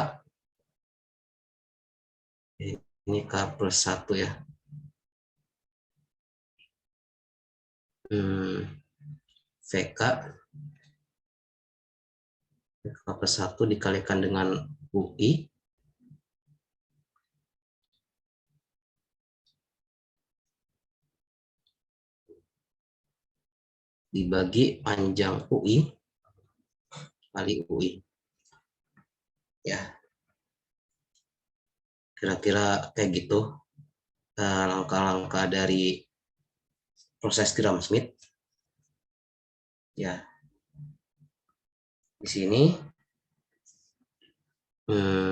S1: Ini K plus 1 ya. VK plus 1 dikalikan dengan UI dibagi panjang UI kali UI. Ya. Kira-kira kayak gitu langkah-langkah dari proses Gram-Schmidt. Ya. Di sini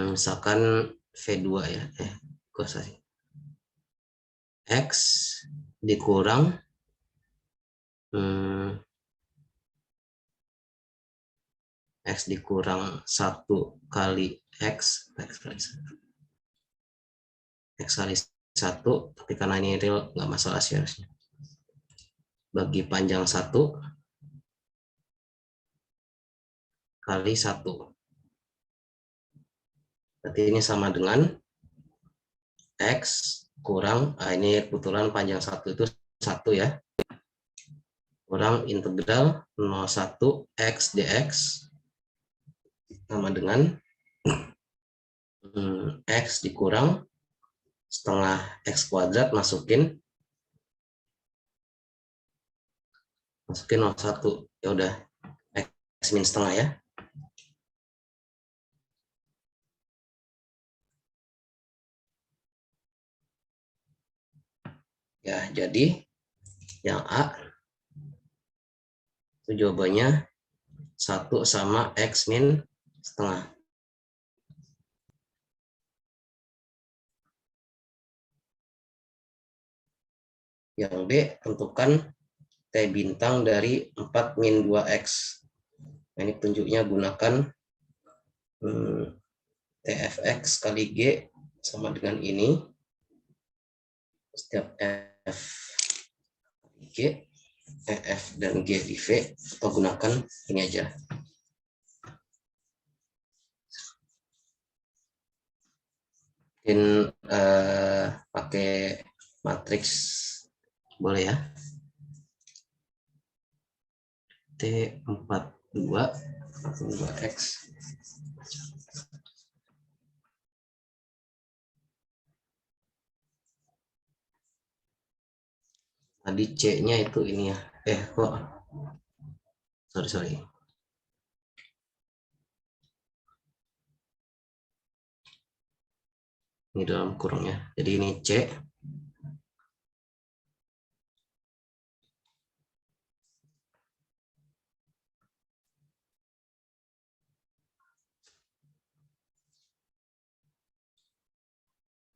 S1: misalkan V2 ya. X dikurang X dikurang 1 kali X kali 1, tapi karena ini real nggak masalah sih harusnya. Bagi panjang 1 kali 1. Berarti ini sama dengan X kurang, ini kebetulan panjang 1 itu 1 ya, kurang integral 01 X dx sama dengan X dikurang setengah X kuadrat masukin 01, ya udah X min setengah ya. Ya, jadi yang A itu jawabannya 1 sama X min setengah. Yang B, tentukan T bintang dari 4 min 2X. Nah, ini petunjuknya gunakan TFX kali G sama dengan ini. Setiap F G, EF dan G di V, atau gunakan ini aja. Mungkin pakai matriks boleh ya. T42 2X tadi C-nya itu ini ya. Kok sorry. Ini dalam kurungnya. Jadi ini C.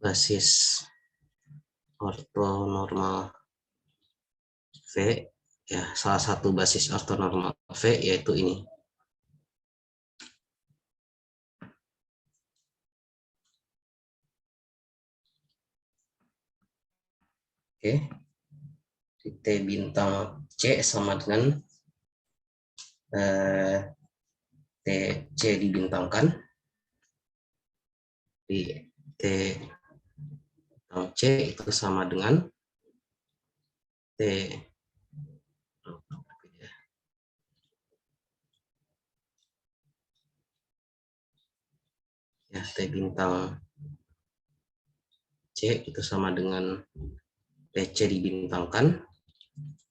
S1: basis ortonormal V, ya salah satu basis ortonormal V yaitu ini. Oke, T bintang C sama dengan C dibintangkan di T bintang C itu sama dengan T ya, T bintang C itu sama dengan TC dibintangkan.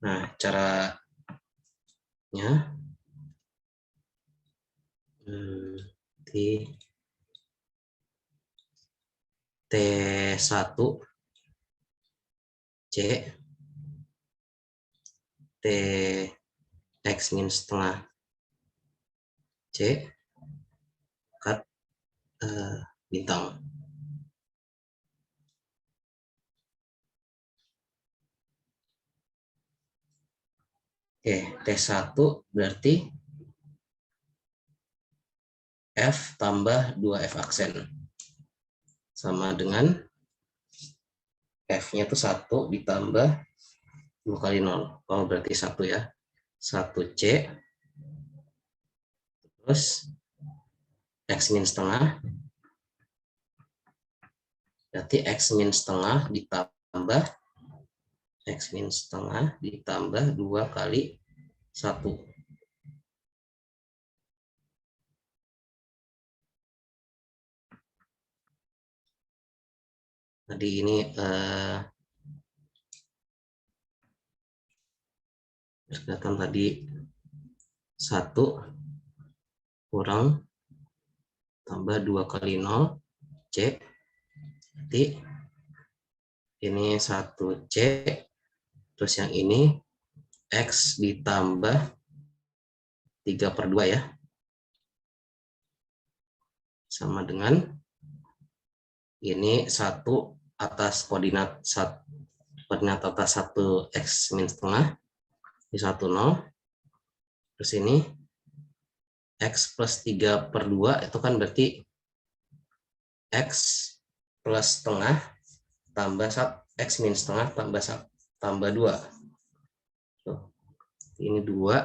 S1: Nah, caranya T1 C T X min setengah C kat bintang. Oke, T1 berarti F tambah 2F aksen. Sama dengan F-nya itu 1 ditambah 2 kali 0. Oh, berarti 1 ya. 1C terus X min setengah. Berarti X min setengah ditambah X min setengah ditambah 2 kali 1. Tadi ini kelihatan tadi 1 kurang tambah 2 kali 0 C. Jadi ini 1C terus yang ini X ditambah 3/2 ya. Sama dengan ini 1 atas koordinat atas 1 X min setengah di 1 0. Terus ini X plus 3/2 itu kan berarti X plus setengah tambah X min setengah tambah 2. Ini 2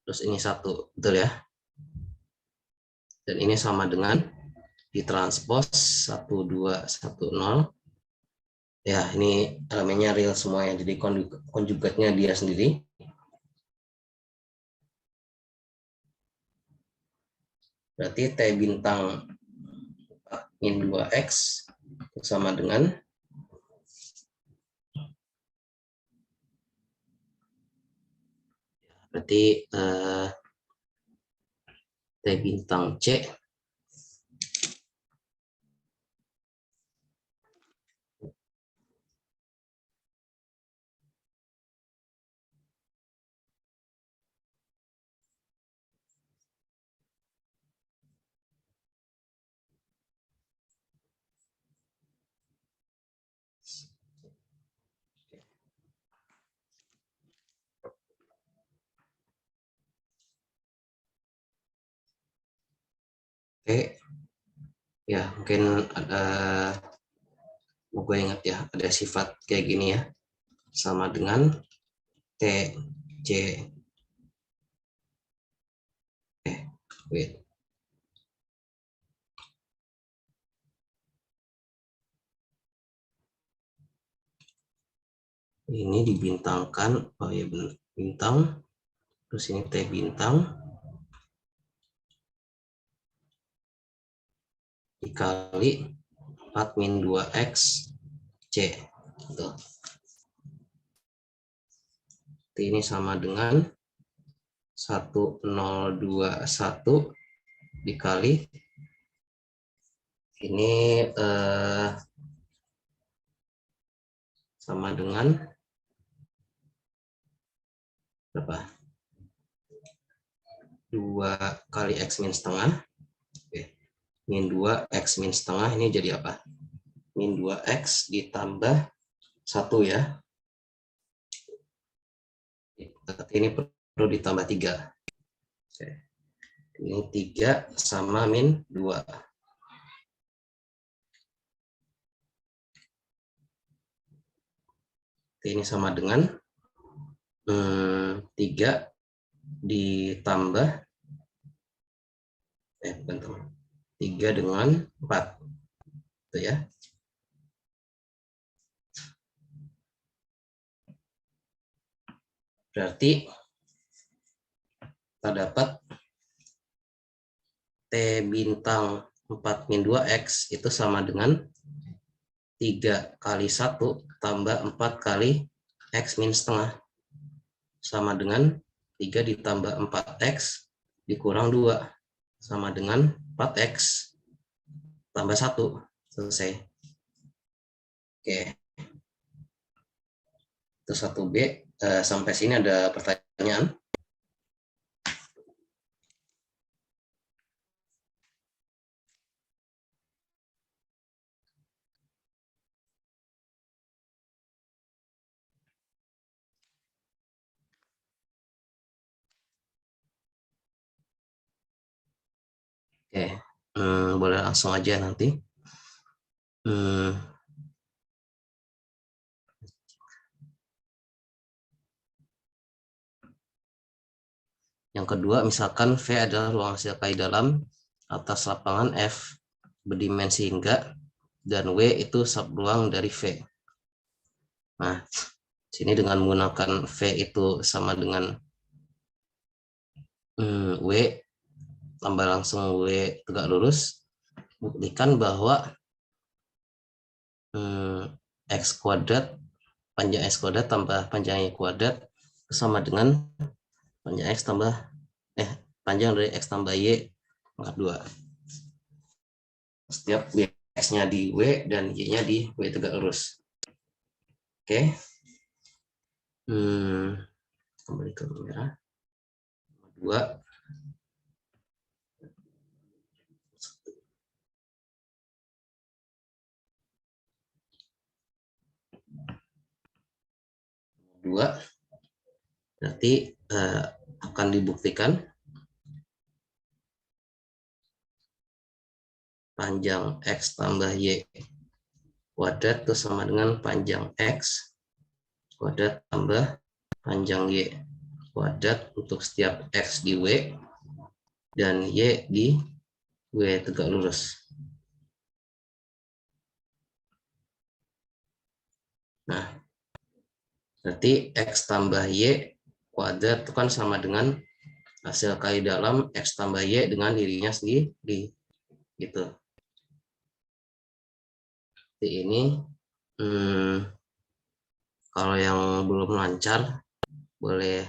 S1: terus ini 1, betul ya. Dan ini sama dengan ditranspos 1 2 1 0. Ya, ini elemennya real semua ya, jadi konjugatnya dia sendiri. Berarti T bintang min 2X sama dengan berarti T bintang C Oke, ya mungkin ada, mau gue ingat ya, ada sifat kayak gini ya, sama dengan T C wait. Ini dibintangkan, oh ya benar, bintang, terus ini T bintang dikali 4 min 2X C. Gitu. Ini sama dengan 1021 dikali ini sama dengan berapa? 2 kali X min setengah. Oke. Min 2 X min setengah ini jadi apa? min 2X ditambah 1 ya. Berarti ini perlu ditambah 3. Oke. Ini 3 sama min 2. Ini sama dengan 3 ditambah 3 dengan 4. Itu ya. Berarti kita dapat T bintang 4 min 2X itu sama dengan 3 kali 1 tambah 4 kali X min setengah. Sama dengan 3 ditambah 4X dikurang 2. Sama dengan 4X tambah 1. Selesai. Oke. Itu 1B. Sampai sini ada pertanyaan? Oke, boleh langsung aja nanti. Yang kedua, misalkan V adalah ruang hasil KI dalam atas lapangan F berdimensi hingga dan W itu subruang dari V. Nah, sini dengan menggunakan V itu sama dengan W tambah langsung W tegak lurus, buktikan bahwa X kuadrat, panjang X kuadrat tambah panjang Y kuadrat sama dengan panjang X tambah panjang dari X tambah Y pangkat 2. Setiap X-nya di W dan Y-nya di W tegak lurus. Oke. Kembali ke merah. 2. Berarti akan dibuktikan panjang X tambah Y kuadrat itu sama dengan panjang X kuadrat tambah panjang Y kuadrat untuk setiap X di W dan Y di W tegak lurus. Nah, berarti X tambah Y kuadrat itu kan sama dengan hasil kali dalam X tambah Y dengan dirinya sendiri. Gitu. Jadi ini kalau yang belum lancar boleh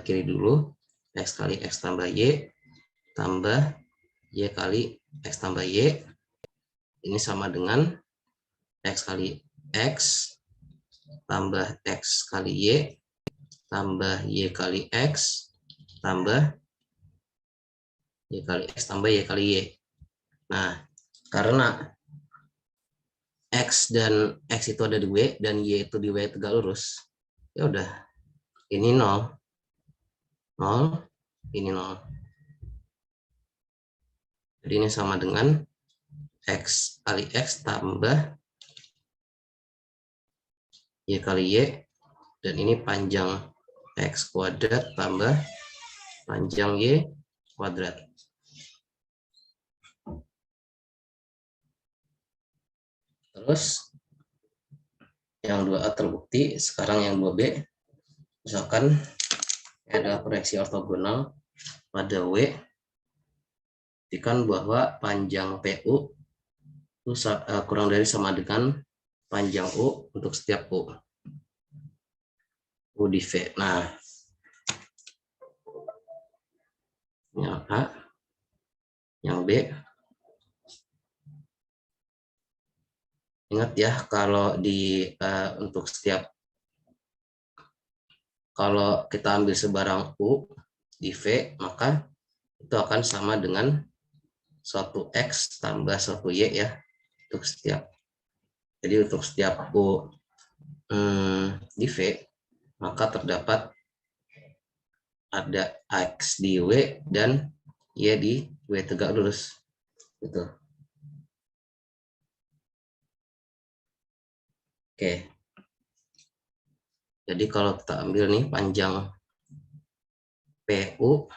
S1: kiri dulu. X kali X tambah Y tambah Y kali X tambah Y. Ini sama dengan X kali X tambah X kali Y tambah Y kali X tambah Y kali X tambah Y kali Y. Nah, karena X dan X itu ada di W dan Y itu di W tegak lurus, ya udah, ini 0, 0, ini 0. Jadi ini sama dengan X kali X tambah Y kali Y, dan ini panjang X kuadrat tambah panjang Y kuadrat. Terus yang 2A terbukti, sekarang yang 2B, misalkan ada proyeksi ortogonal pada W, buktikan bahwa panjang PU itu kurang dari sama dengan panjang U untuk setiap U di V. Nah, yang A, yang B, ingat ya, kalau untuk setiap, kalau kita ambil sebarang U di V, maka itu akan sama dengan suatu X tambah suatu Y ya, untuk setiap Jadi untuk setiap U di V, maka terdapat ada X di W dan Y di W tegak lurus. Gitu. Oke. Jadi kalau kita ambil nih panjang PU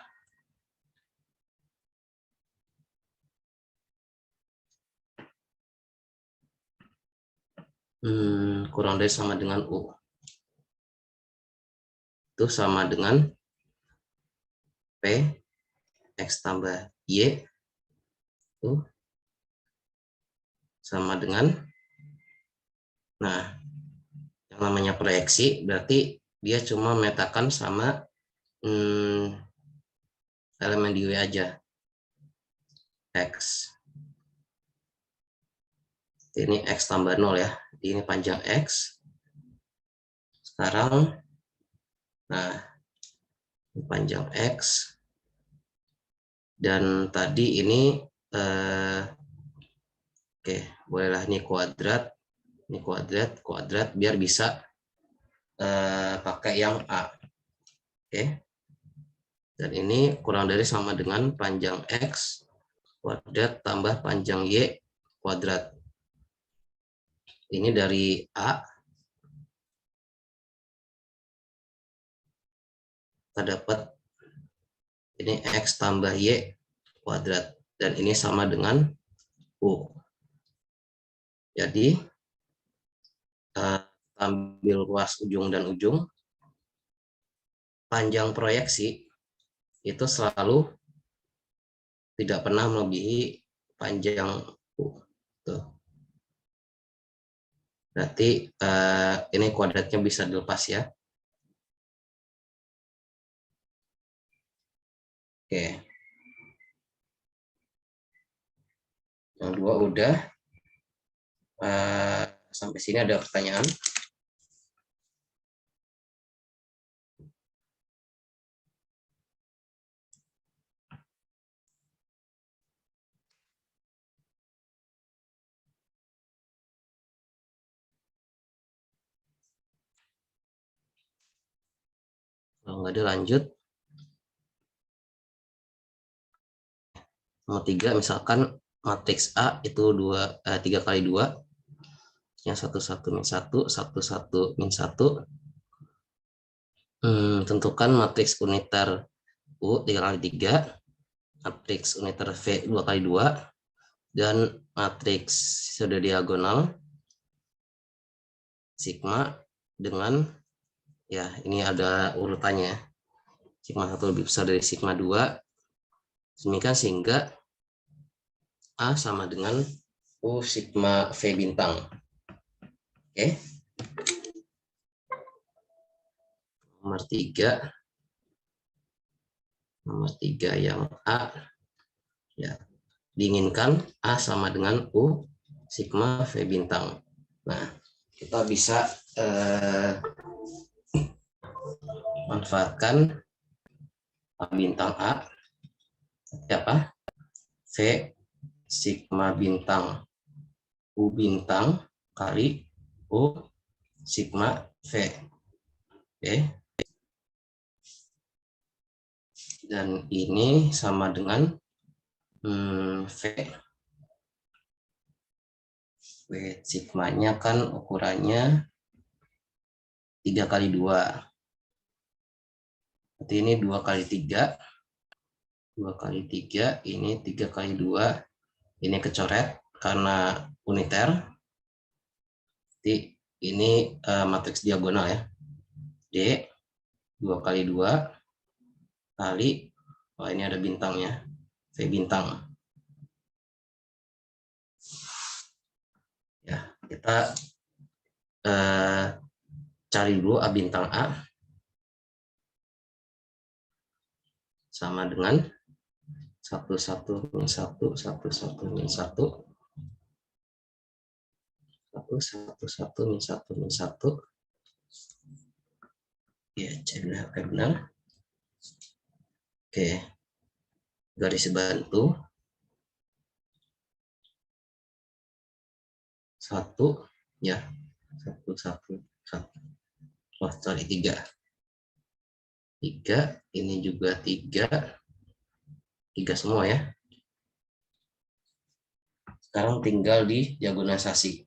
S1: kurang dari sama dengan U. Itu sama dengan P X tambah Y itu sama dengan, nah yang namanya proyeksi berarti dia cuma memetakan sama elemen di W aja, X. Ini X tambah 0 ya, ini panjang X. Sekarang, nah ini panjang X. Dan tadi ini, oke, bolehlah ini kuadrat, biar bisa pakai yang A. Oke. Dan ini kurang dari sama dengan panjang X kuadrat tambah panjang Y kuadrat. Ini dari A, kita dapat ini X tambah Y kuadrat. Dan ini sama dengan U. Jadi, ambil ruas ujung dan ujung, panjang proyeksi itu selalu tidak pernah melebihi panjang U. Tuh. Berarti ini kuadratnya bisa dilepas ya. Oke. Yang dua udah. Sampai sini ada pertanyaan? Kalau nggak ada lanjut. Nomor 3, misalkan matriks A itu 3 kali 2, yang 1 1 min 1, 1 1 min 1. Tentukan matriks uniter U 3 kali 3, matriks uniter V 2 kali 2, dan matriks sudah diagonal sigma dengan, ya ini ada urutannya, sigma 1 lebih besar dari sigma 2, demikian sehingga A sama dengan U sigma V bintang. Oke. Nomor 3 yang A, ya diinginkan A sama dengan U sigma V bintang. Nah, kita bisa manfaatkan A bintang A, siapa? V sigma bintang U bintang kali U sigma V. Oke. Dan ini sama dengan V sigmanya kan ukurannya 3 kali 2. Berarti ini 2 kali 3. 2 kali 3, ini 3 kali 2. Ini kecoret karena uniter. Jadi ini matriks diagonal ya. D 2 kali 2 kali, ini ada bintangnya, V bintang. Ya, kita cari dulu A bintang A sama dengan 1 1 min 1 1 1 min 1 1 1 1 min 1 min 1. Ya, jadi benar. Oke, garis bantu 1 ya. 1 1 1. Oh, sorry 3. 3, ini juga 3. 3 semua ya. Sekarang tinggal di diagonalisasi.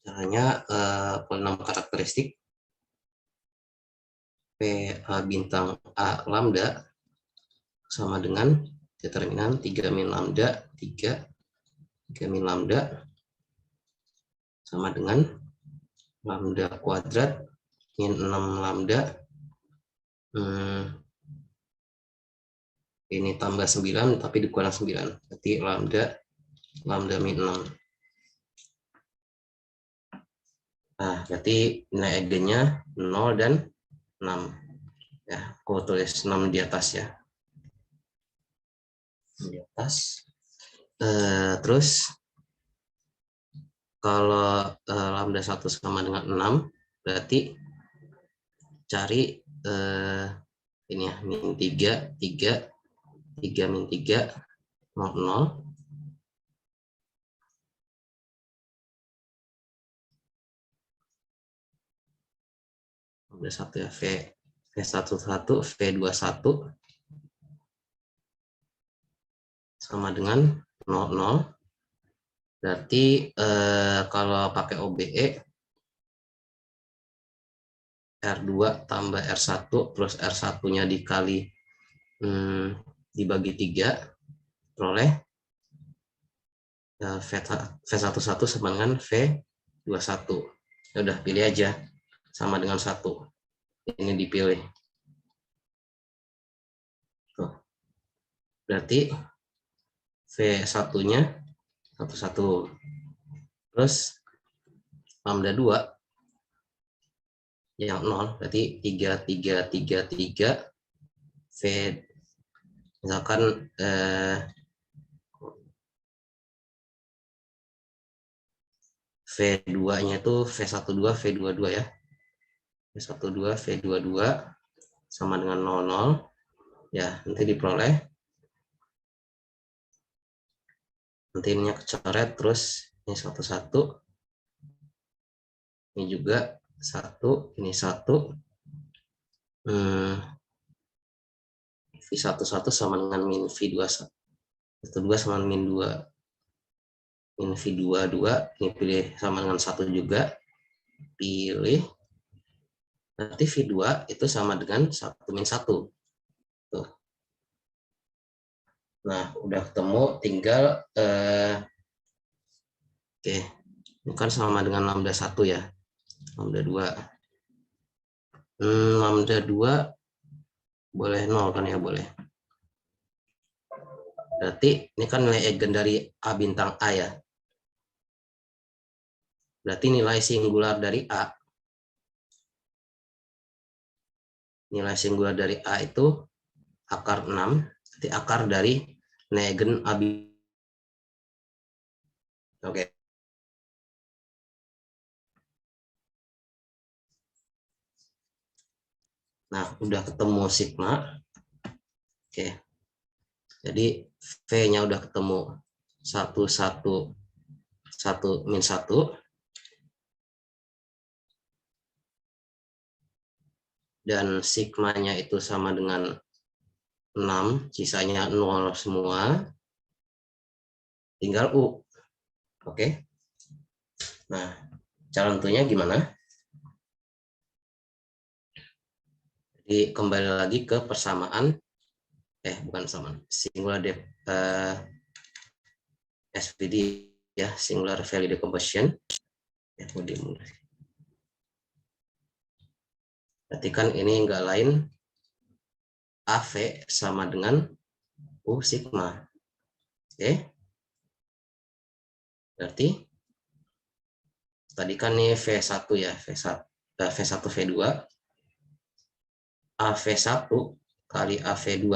S1: Caranya polinom karakteristik P bintang A lambda sama dengan determinan 3 min lambda 3 min lambda sama dengan lambda kuadrat min 6 lambda. Ini tambah 9 tapi dikurang 9. Berarti lambda min 6. Nah, berarti nilai eigennya 0 dan 6. Ya, aku tulis 6 di atas ya. Di atas. Terus kalau lambda 1 sama dengan 6, berarti cari ini ya, min 3, 3 min 3, 0, 0. Lambda 1 ya, V11, V21 sama dengan 0, 0. Berarti kalau pakai OBE, R2 tambah R1 plus R1-nya dikali dibagi 3, peroleh V11 sama dengan V21. Ya udah, pilih aja. Sama dengan 1. Ini dipilih. Tuh. Berarti V1-nya 11. Terus lambda 2 yang 0, berarti 3 3 3 3 V, misalkan V2-nya itu V12 V22 ya. V12 V22 sama dengan 00 ya, nanti diperoleh. Nanti ini kecoret, terus ini 11, ini juga 1, ini 1. V11 sama dengan min V21. V2 sama dengan min 2. Min V22, ini pilih sama dengan 1 juga. Pilih. Nanti V2 itu sama dengan 1 min 1. Tuh. Nah, udah ketemu, tinggal oke. Ini kan sama dengan lambda 1 ya. Lambda 2. Lambda 2 boleh 0 kan ya, boleh. Berarti ini kan nilai eigen dari A bintang A ya. Berarti nilai singular dari A. Nilai singular dari A itu akar 6. Berarti akar dari nilai eigen A. Oke. Nah, udah ketemu sigma. Oke. Jadi V-nya udah ketemu 1 1 1 min 1. Dan sigmanya itu sama dengan 6, sisanya 0 semua. Tinggal U. Oke. Nah, cara tentunya gimana? Jadi kembali lagi ke persamaan, bukan persamaan, singular SVD ya, singular value decomposition. Ya, berarti kan ini enggak lain AV sama dengan U sigma. Oke. Berarti tadi kan ini V1 ya, V1 V2. AV1 kali AV2.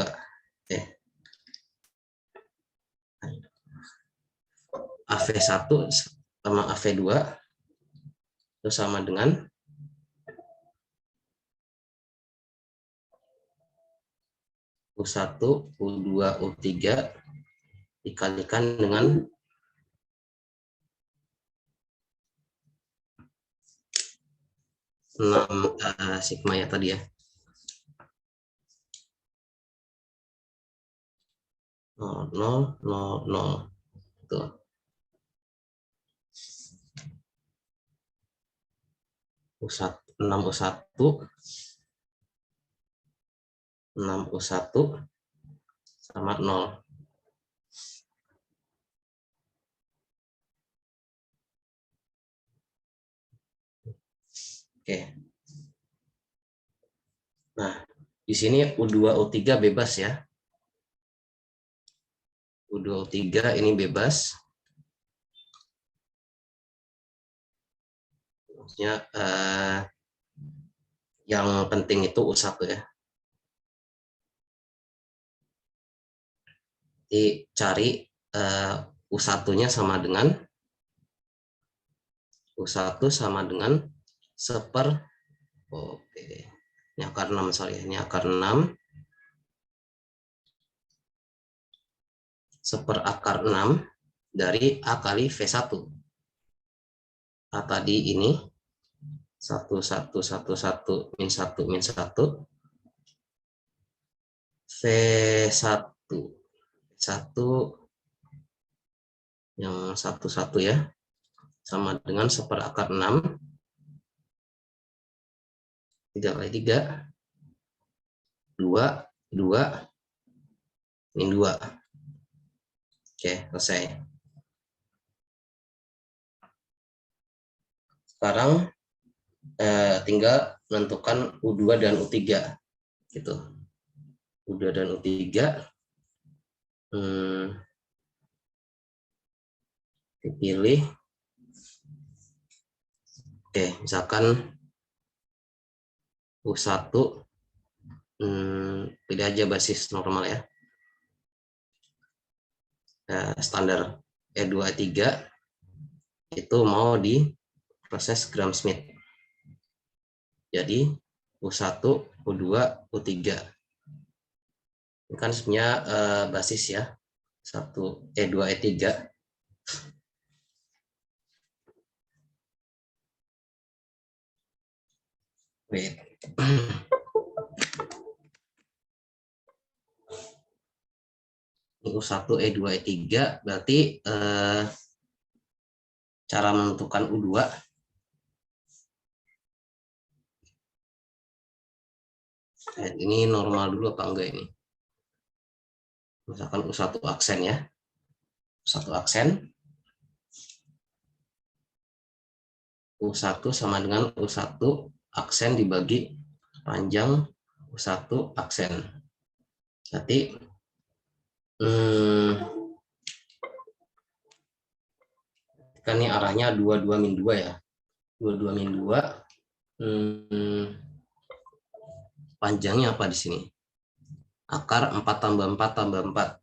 S1: AV1 sama AV2 itu sama dengan U1, U2, U3 dikalikan dengan 6 sigma ya tadi ya. 0, 0, 0, 0. Tuh. U1, 6 U1, 6 U1 sama 0. Oke. Nah, di sini U2, U3 bebas ya. U2, U3 ini bebas. Maksudnya yang penting itu U1 ya. Jadi cari U1-nya sama dengan U1 sama dengan oke. Ini akar 6, sorry. Ini akar 6 seperakar 6 dari A kali V1. A tadi ini 1, 1, 1, 1, min 1, min 1. V1. 1 yang 1, 1 ya. Sama dengan seperakar 6. 3 kali 3. 2, 2, min 2. Oke, selesai. Sekarang tinggal menentukan U2 dan U3 gitu. U2 dan U3 dipilih. Oke, misalkan U1 pilih aja basis normal ya. Standar E2 E3 itu mau di proses Gram-Schmidt. Jadi U1, U2, U3. Ini kan sebenarnya basis ya. 1 E2 E3. Wait. U1 E2 E3 berarti cara menentukan U2 ini normal dulu apa enggak ini? Misalkan U1 aksen ya. U1 aksen. U1 sama dengan U1 aksen dibagi panjang U1 aksen. Berarti kan ini arahnya 22 min 2 ya. 22 min 2. Panjangnya apa di sini? Akar 4 tambah 4 tambah 4.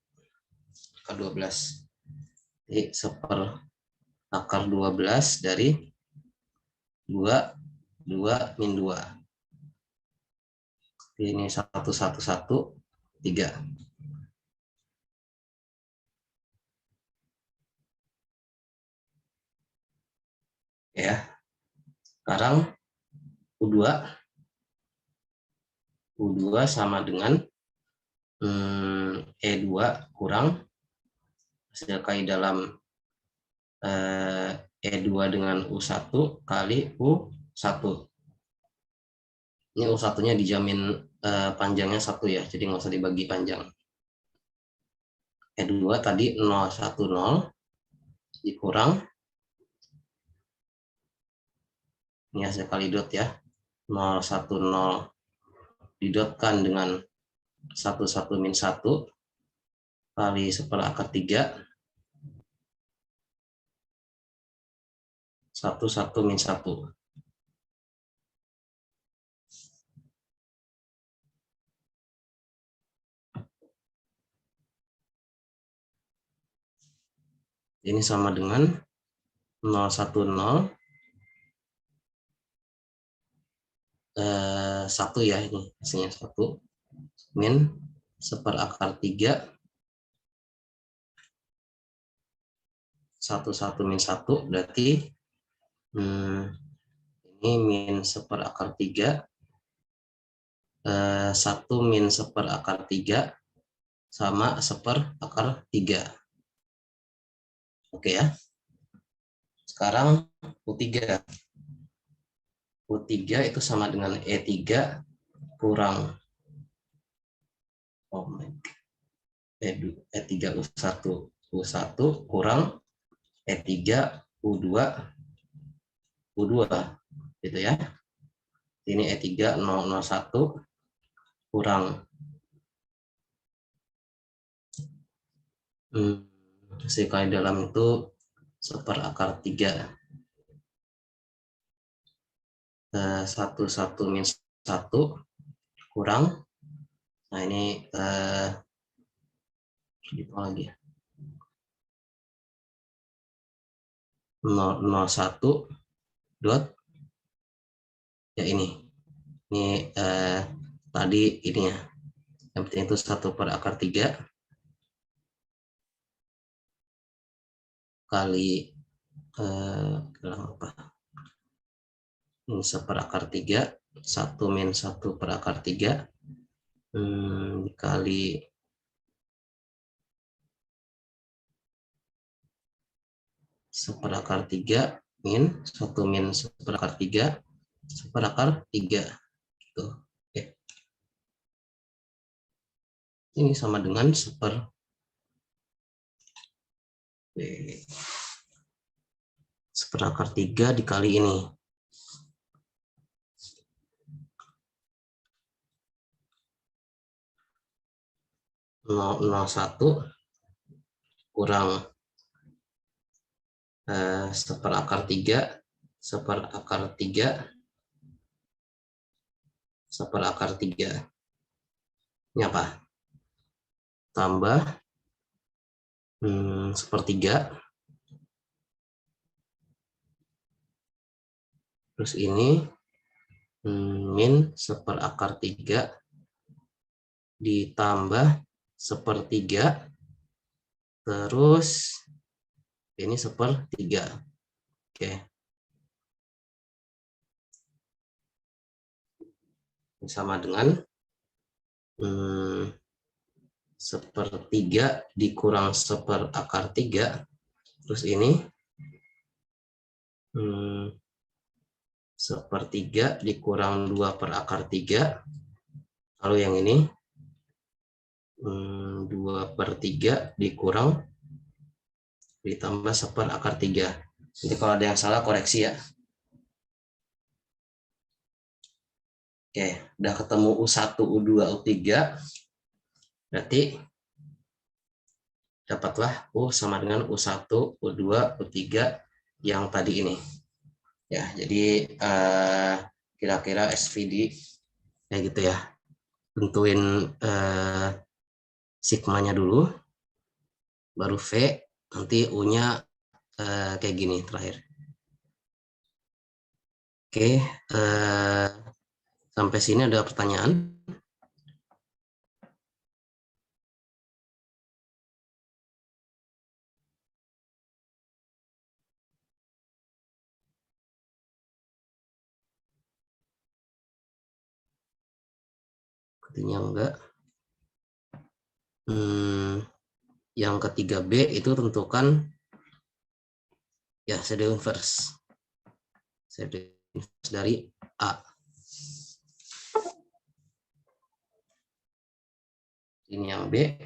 S1: Akar 12. Jadi akar 12 dari 2 min 2. Ini 1, 1, 1, 3. Ya. Sekarang U2 sama dengan E2 kurang hasil kali dalam E2 dengan U1 kali U1. Ini U1-nya dijamin panjangnya 1 ya, jadi nggak usah dibagi panjang. E2 tadi 0, 1, 0 dikurang. Ini hasil kali dot ya. 0, 1, 0 didotkan dengan 1, 1, min 1 kali seperakar 3. 1, 1, min 1. Ini sama dengan 0, 1, 0. 1 ya ini hasilnya 1 min 1/3 1 min 1 berarti ini min 1/3 1 min 1/3 sama 1/3. Oke ya. Sekarang U3. U3 itu sama dengan E3 kurang E3 U1 kurang E3 U2 gitu ya. Ini E3 001 kurang dikali dalam itu 1/3 1 min 1 kurang, nah ini hitung lagi ya, 001 dot ya ini tadi ini ya, yang penting itu 1/3 kali apa ini 1/3 1 min 1/3 dikali 1/3 min 1 min 1/3 gitu. Oke. Ini sama dengan 1/3 dikali ini. satu kurang 1/3 ini apa? Tambah 1/3 terus ini min 1/3 ditambah 1/3 terus ini 1/3. Oke. Ini sama dengan 1/3 dikurang 1/3 terus ini 1/3 dikurang 2/3, lalu yang ini 2/3 dikurang ditambah 1/3. Jadi kalau ada yang salah koreksi ya. Oke, udah ketemu U1, U2, U3. Berarti dapatlah U sama dengan U1, U2, U3 yang tadi ini. Ya, jadi kira-kira SVD ya gitu ya. Tentuin sigmanya dulu, baru V, nanti U-nya kayak gini terakhir. Oke, sampai sini ada pertanyaan? Sepertinya enggak. Yang ketiga B itu tentukan ya shadow inverse. Shadow inverse dari A. Ini yang B.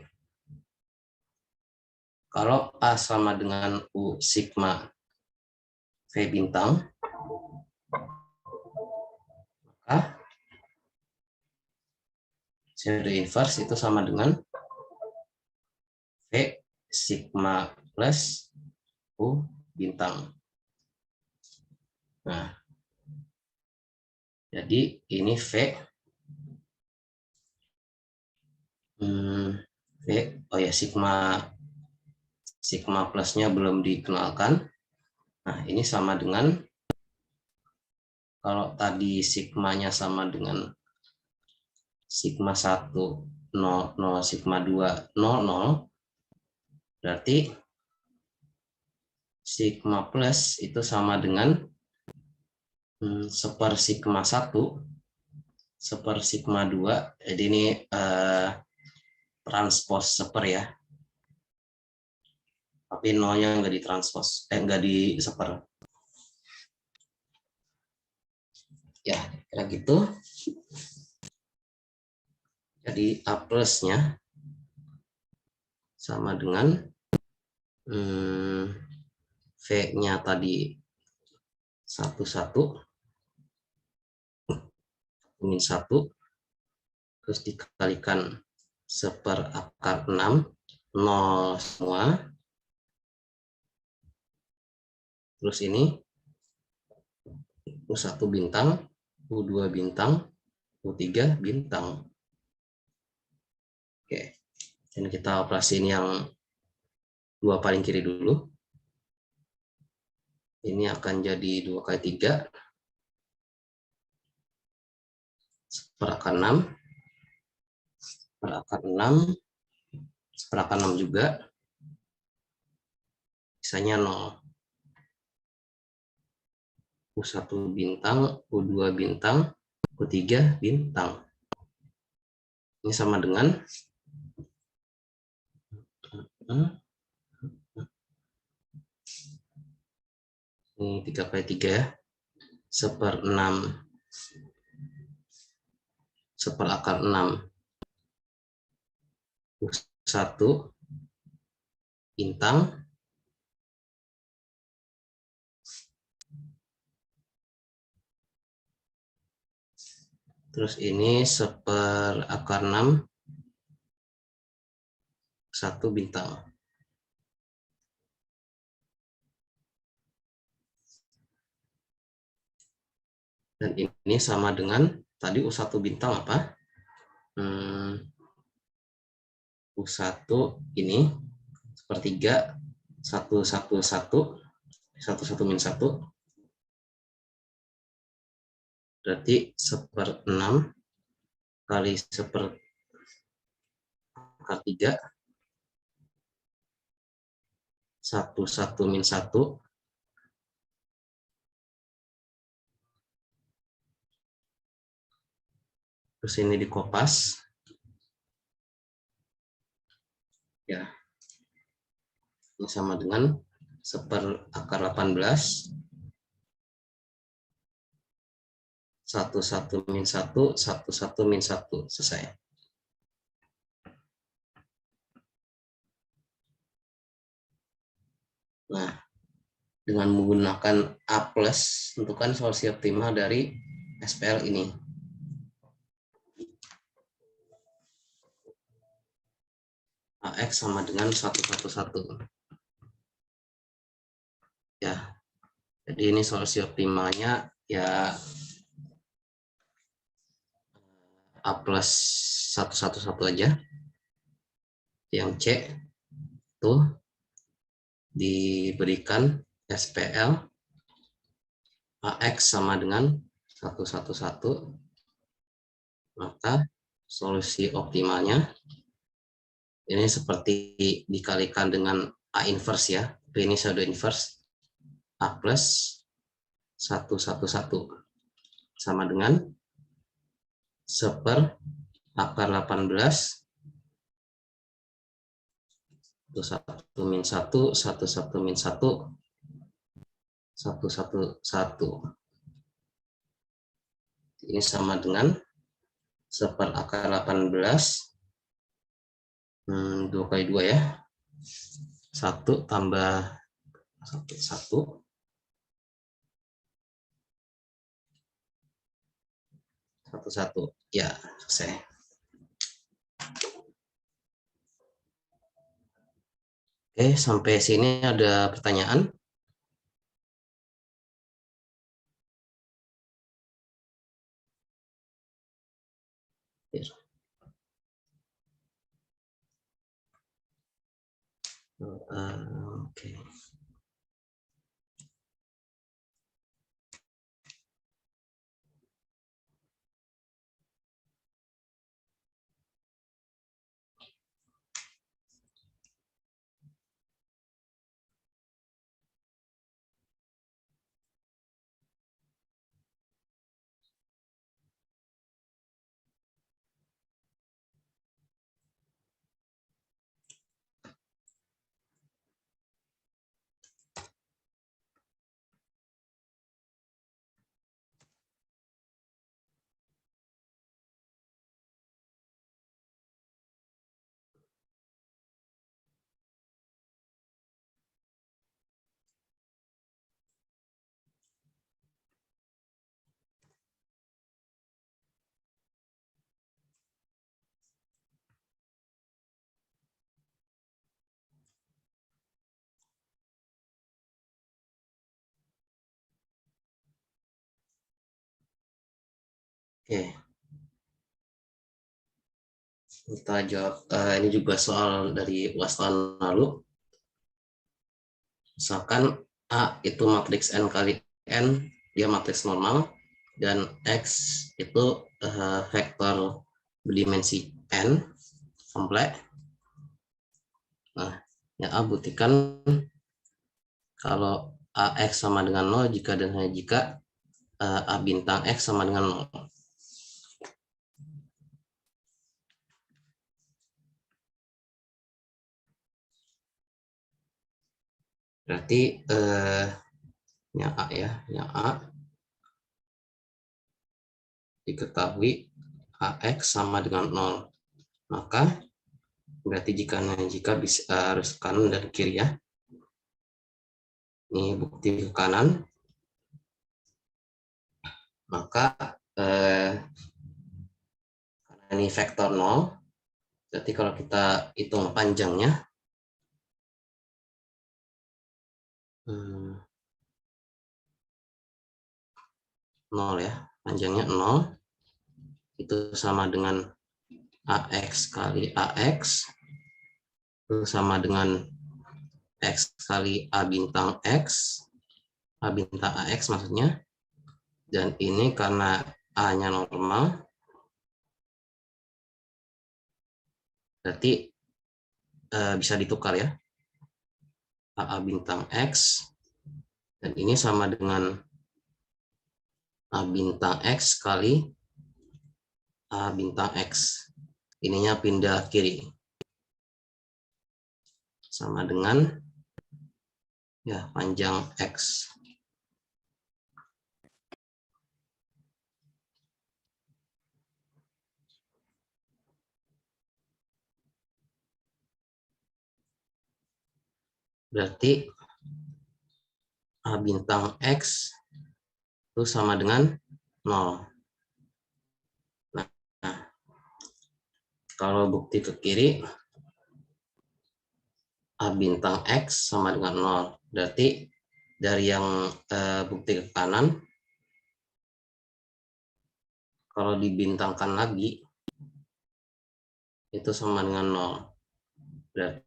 S1: Kalau A sama dengan U sigma V bintang, maka shadow inverse itu sama dengan V sigma plus U bintang. Nah, jadi ini V, oh ya sigma plusnya belum dikenalkan. Nah, ini sama dengan, kalau tadi sigmanya sama dengan sigma 1 0, 0 sigma 2, 0, 0. Berarti sigma plus itu sama dengan seper sigma 1, seper sigma 2. Jadi ini transpos seper ya. Tapi nolnya nggak ditranspos, nggak diseper. Ya, kira gitu. Jadi A plusnya sama dengan V-nya tadi 1, 1, min 1, terus dikalikan seper akar 6, 0 semua. Terus ini U1 bintang, U2 bintang, U3 bintang. Oke, dan kita operasiin yang dua paling kiri dulu. Ini akan jadi 2 kali 3, seperakar 6, seperakar 6, seperakar 6 juga, sisanya 0. U1 bintang, U2 bintang, U3 bintang. Ini sama dengan ini 3 kali 3 ya, seper 6, seperakar 6, U1 bintang, terus ini seperakar 6, 1 bintang. Dan ini sama dengan tadi U1 bintang apa? U1 ini sepertiga 1, 1, 1, 1, 1 min 1. Berarti seper 6 kali seper akar 3, 1, 1 min 1. Terus ini dikopas. Ya, ini sama dengan seper akar 18, 1, 1 min 1, 1, 1 min 1. Selesai. Nah, dengan menggunakan A+, tentukan solusi optimal dari SPL ini. AX sama dengan 111. Ya, jadi ini solusi optimalnya ya A plus 111 aja. Yang C itu diberikan SPL AX sama dengan 111, maka solusi optimalnya ini seperti dikalikan dengan A inverse ya, ini pseudo inverse A plus 111 sama dengan seper akar 18, 1 min 1, 1 min 1, 111. Ini sama dengan seper akar 18, 2 kali 2 ya, 1 tambah 1, 1, ya selesai. Oke, sampai sini ada pertanyaan? Oke. Oke, kita jawab. Ini juga soal dari UAS tahun lalu. Misalkan A itu matriks N kali N, dia matriks normal, dan X itu vektor berdimensi N, kompleks. Nah, yang A buktikan kalau AX sama dengan 0 jika dan hanya jika A bintang X sama dengan 0. Berarti yang A ya, yang A diketahui AX sama dengan 0. Maka berarti jika bisa harus kanan dan kiri ya. Ini bukti ke kanan. Maka karena ini vektor 0, berarti kalau kita hitung panjangnya 0 ya, panjangnya 0 itu sama dengan AX kali AX itu sama dengan X kali A bintang X, A bintang AX maksudnya, dan ini karena A-nya normal, berarti bisa ditukar ya, A bintang X, dan ini sama dengan A bintang X kali A bintang X, ininya pindah kiri, sama dengan ya panjang X. Berarti A bintang X itu sama dengan 0. Nah, kalau bukti ke kiri, A bintang X sama dengan 0. Berarti dari yang bukti ke kanan, kalau dibintangkan lagi, itu sama dengan 0. Berarti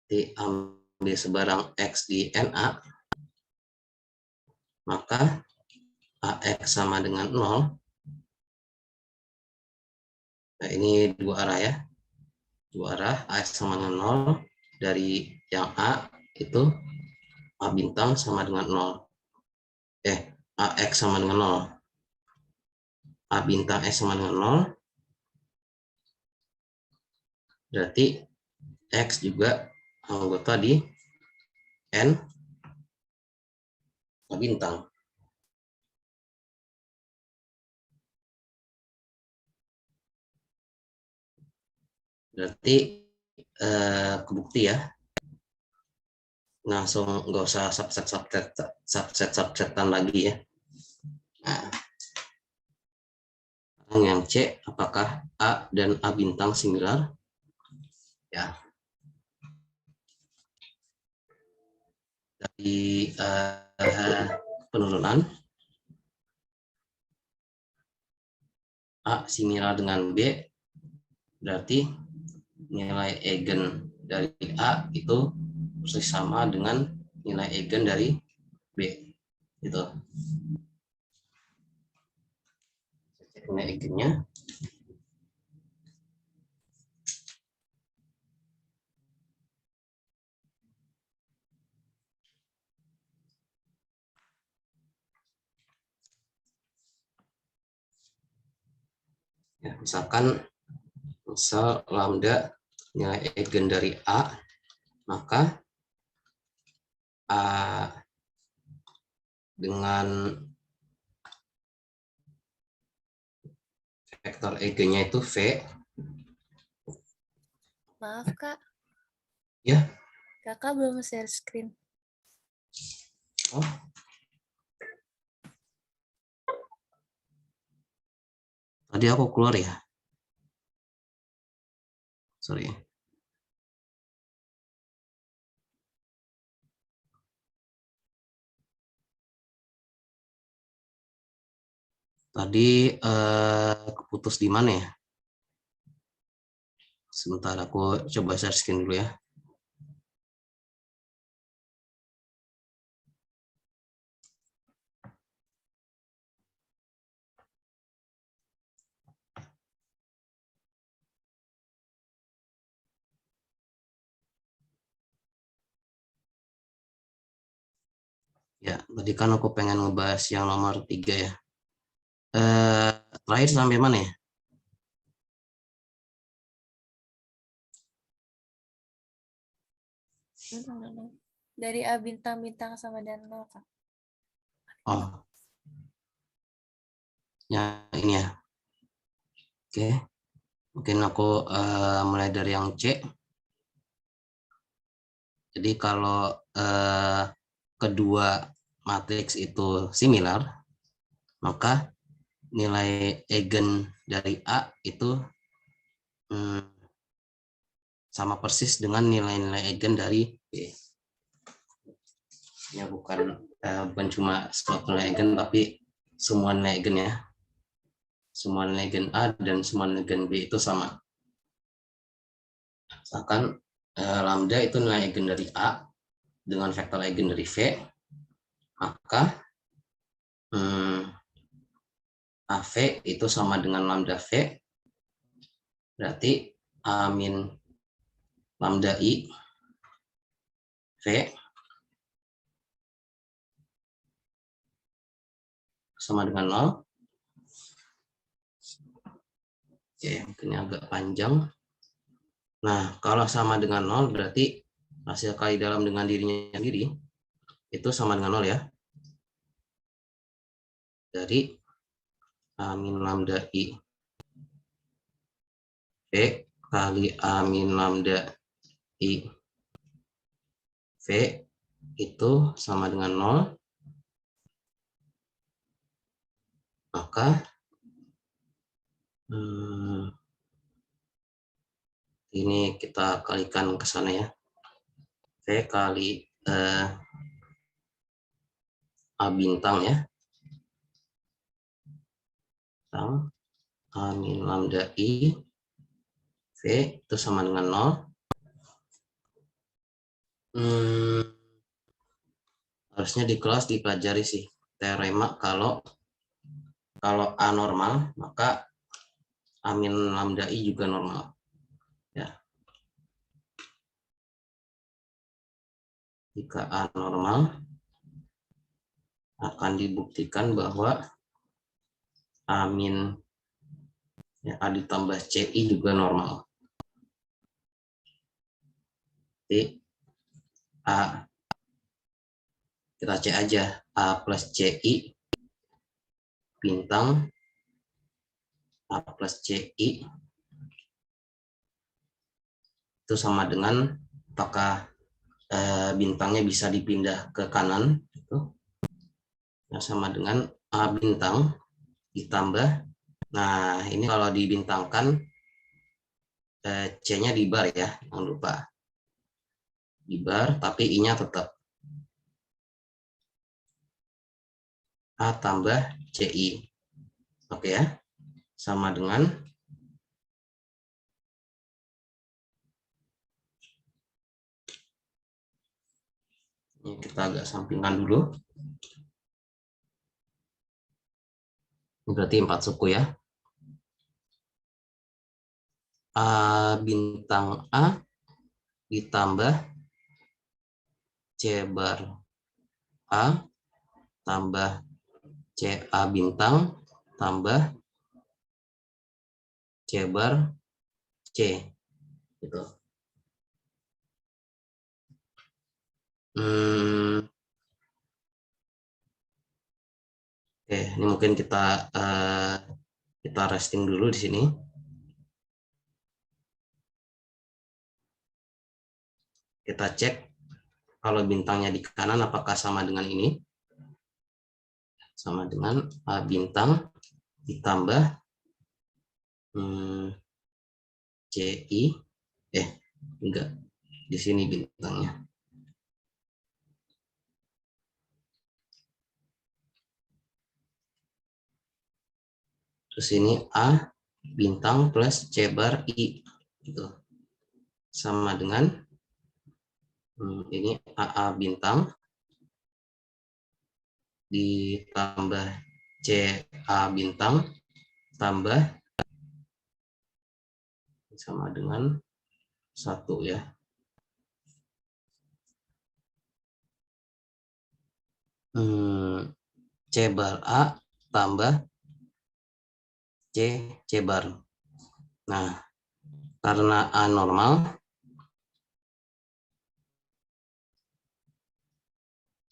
S1: diambil sebarang X di NA, maka AX sama dengan 0. Nah, ini dua arah ya. Dua arah, AX sama dengan 0. Dari yang A itu A bintang sama dengan 0. AX sama dengan 0. A bintang X sama dengan 0. Berarti X juga anggota di N A bintang. Berarti kebukti ya. Langsung nggak usah subset-subsetan lagi ya. Nah, yang C, apakah A dan A bintang similar? Ya. Dari penurunan, A similar dengan B, berarti nilai eigen dari A itu persis sama dengan nilai eigen dari B. Gitu. Cek nilai eigennya. Ya, misalkan misal lambda nilai eigen dari A, maka A dengan vektor eigennya itu V.
S4: Maaf Kak.
S1: Ya.
S4: Kakak belum share screen.
S1: Oh. Tadi aku keluar ya. Sorry. Tadi keputus di mana ya? Sebentar aku coba share screen dulu ya. Ya, tadi kan aku pengen ngebahas yang nomor 3 ya. Terakhir sampai mana ya?
S4: Dari A bintang-bintang sama dan nol Kak.
S1: Oh. Ya, ini ya. Oke. Mungkin aku mulai dari yang C. Jadi kalau kedua matriks itu similar, maka nilai eigen dari A itu sama persis dengan nilai-nilai eigen dari B. Ya bukan cuma suatu nilai eigen, tapi semua nilai eigen ya. Semua nilai eigen A dan semua nilai eigen B itu sama. Misalkan lambda itu nilai eigen dari A dengan vektor eigen dari V, maka AV itu sama dengan lambda V, berarti A min lambda I V sama dengan 0. Oke, mungkin agak panjang. Nah, kalau sama dengan 0 berarti hasil kali dalam dengan dirinya sendiri itu sama dengan 0 ya. Dari A min lambda I V kali A min lambda I V itu sama dengan 0. Maka ini kita kalikan ke sana ya. V kali A bintang ya. A min lambda I V itu sama dengan 0. Harusnya di kelas dipelajari sih teorema kalau A normal, maka A min lambda I juga normal. Ya. Jika A normal, akan dibuktikan bahwa A min A ditambah CI juga normal. Jadi A, kita cek aja, A plus CI bintang A plus CI itu sama dengan apakah bintangnya bisa dipindah ke kanan itu. Nah, sama dengan A bintang ditambah, nah ini kalau dibintangkan C-nya di bar ya, jangan lupa di bar, tapi I-nya tetap A tambah CI. Oke ya, sama dengan ini, kita agak sampingkan dulu. Ini berarti 4 suku ya. A bintang A ditambah C bar A tambah CA bintang tambah C bar C gitu. Oke, ini mungkin kita resting dulu di sini. Kita cek kalau bintangnya di kanan apakah sama dengan ini. Sama dengan A bintang ditambah CI. Enggak. Di sini bintangnya. Terus ini A bintang plus C bar I. Gitu. Sama dengan ini AA bintang ditambah CA bintang tambah sama dengan 1 ya. C bar A tambah C bar. Nah, karena A normal,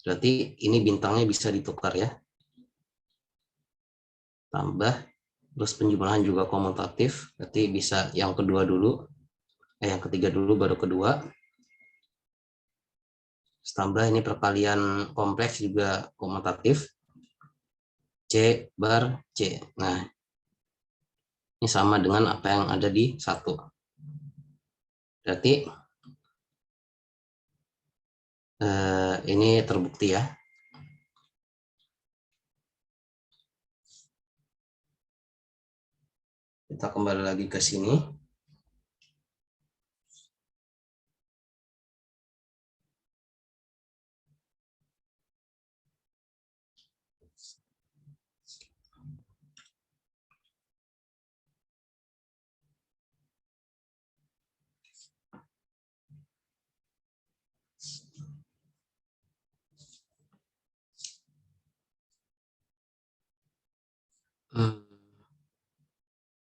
S1: berarti ini bintangnya bisa ditukar ya. Tambah, terus penjumlahan juga komutatif, berarti bisa yang kedua dulu, yang ketiga dulu baru kedua. Tambah ini perkalian kompleks juga komutatif. C bar C. Nah, ini sama dengan apa yang ada di 1. Berarti ini terbukti ya. Kita kembali lagi ke sini.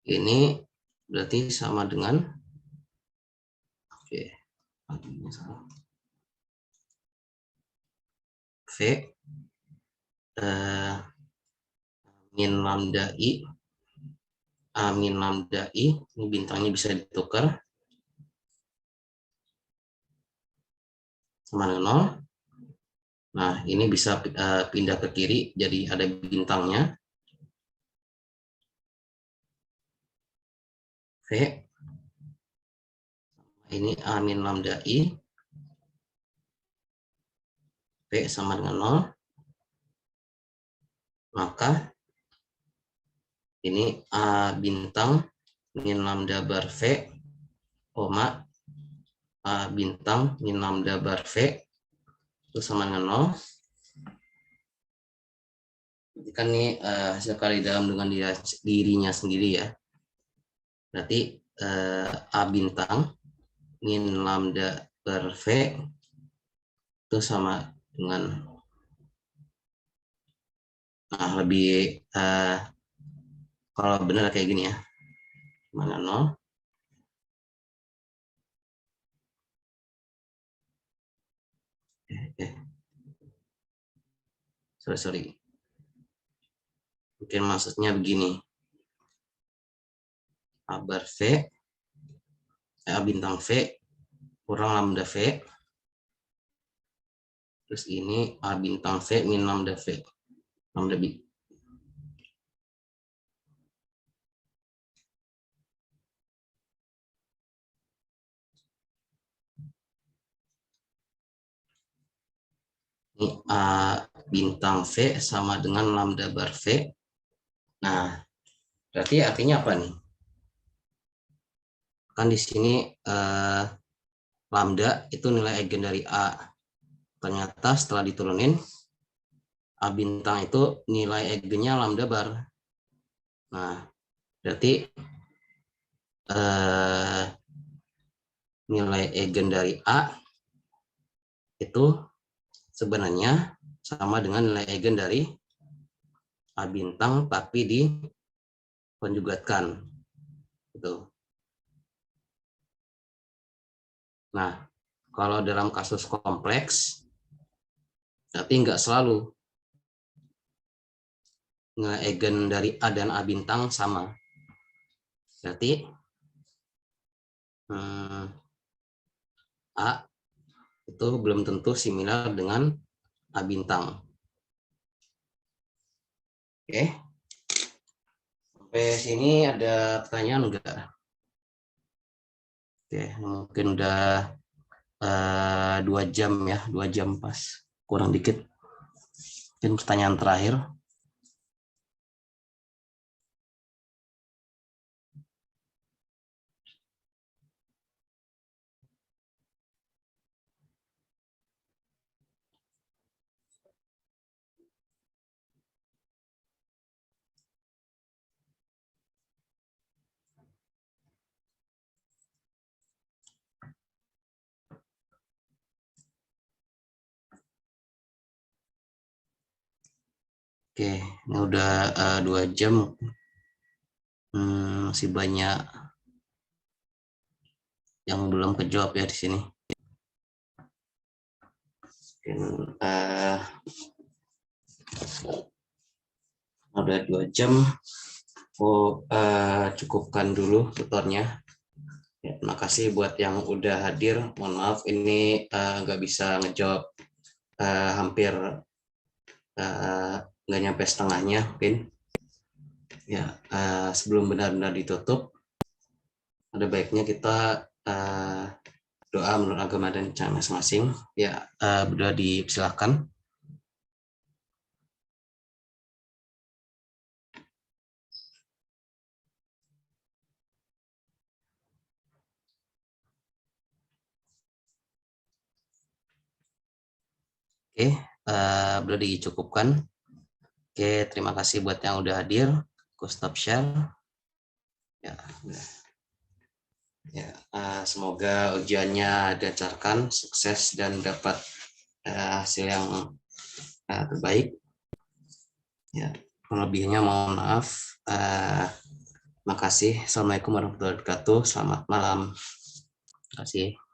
S1: Ini berarti sama dengan V min lambda I A min lambda I, ini bintangnya bisa ditukar sama dengan 0. Nah, ini bisa pindah ke kiri jadi ada bintangnya V, ini A min lambda I, V sama dengan 0, maka ini A bintang min lambda bar V, A bintang min lambda bar V, itu sama dengan 0. Kan ini hasil kali dalam dengan dirinya sendiri ya. Berarti A bintang min lambda per V itu sama dengan lebih kalau benar kayak gini ya, mana 0. Sorry. Mungkin maksudnya begini. A bar V, A bintang V kurang lambda V. Terus ini A bintang V min lambda V. Lambda B. Ini A bintang V sama dengan lambda bar V. Nah, berarti artinya apa nih? Kan di sini lambda itu nilai eigen dari A. Ternyata setelah diturunin, A bintang itu nilai eigennya lambda bar. Nah, berarti nilai eigen dari A itu sebenarnya sama dengan nilai eigen dari A bintang tapi dikonjugatkan. Gitu. Nah, kalau dalam kasus kompleks, tapi nggak selalu nge-eigen dari A dan A bintang sama. Berarti A itu belum tentu similar dengan A bintang. Oke. Sampai sini ada pertanyaan enggak? Oke, mungkin udah 2 jam ya, 2 jam pas. Kurang dikit. Mungkin pertanyaan terakhir. Oke, ini udah 2 jam. Masih banyak yang belum kejawab ya di sini. Mungkin udah 2 jam. Cukupkan dulu tutornya. Ya, terima kasih buat yang udah hadir. Mohon maaf ini nggak bisa ngejawab hampir nggak nyampe setengahnya mungkin. Ya, sebelum benar-benar ditutup, ada baiknya kita doa menurut agama dan cara masing-masing. Ya, berdoa dipersilahkan. Oke, berdoa dicukupkan. Oke, terima kasih buat yang udah hadir. Aku stop share. Ya, ya, semoga ujiannya dilancarkan, sukses dan dapat hasil yang terbaik. Ya, lebihnya mohon maaf. Makasih. Assalamualaikum warahmatullahi wabarakatuh. Selamat malam. Terima kasih.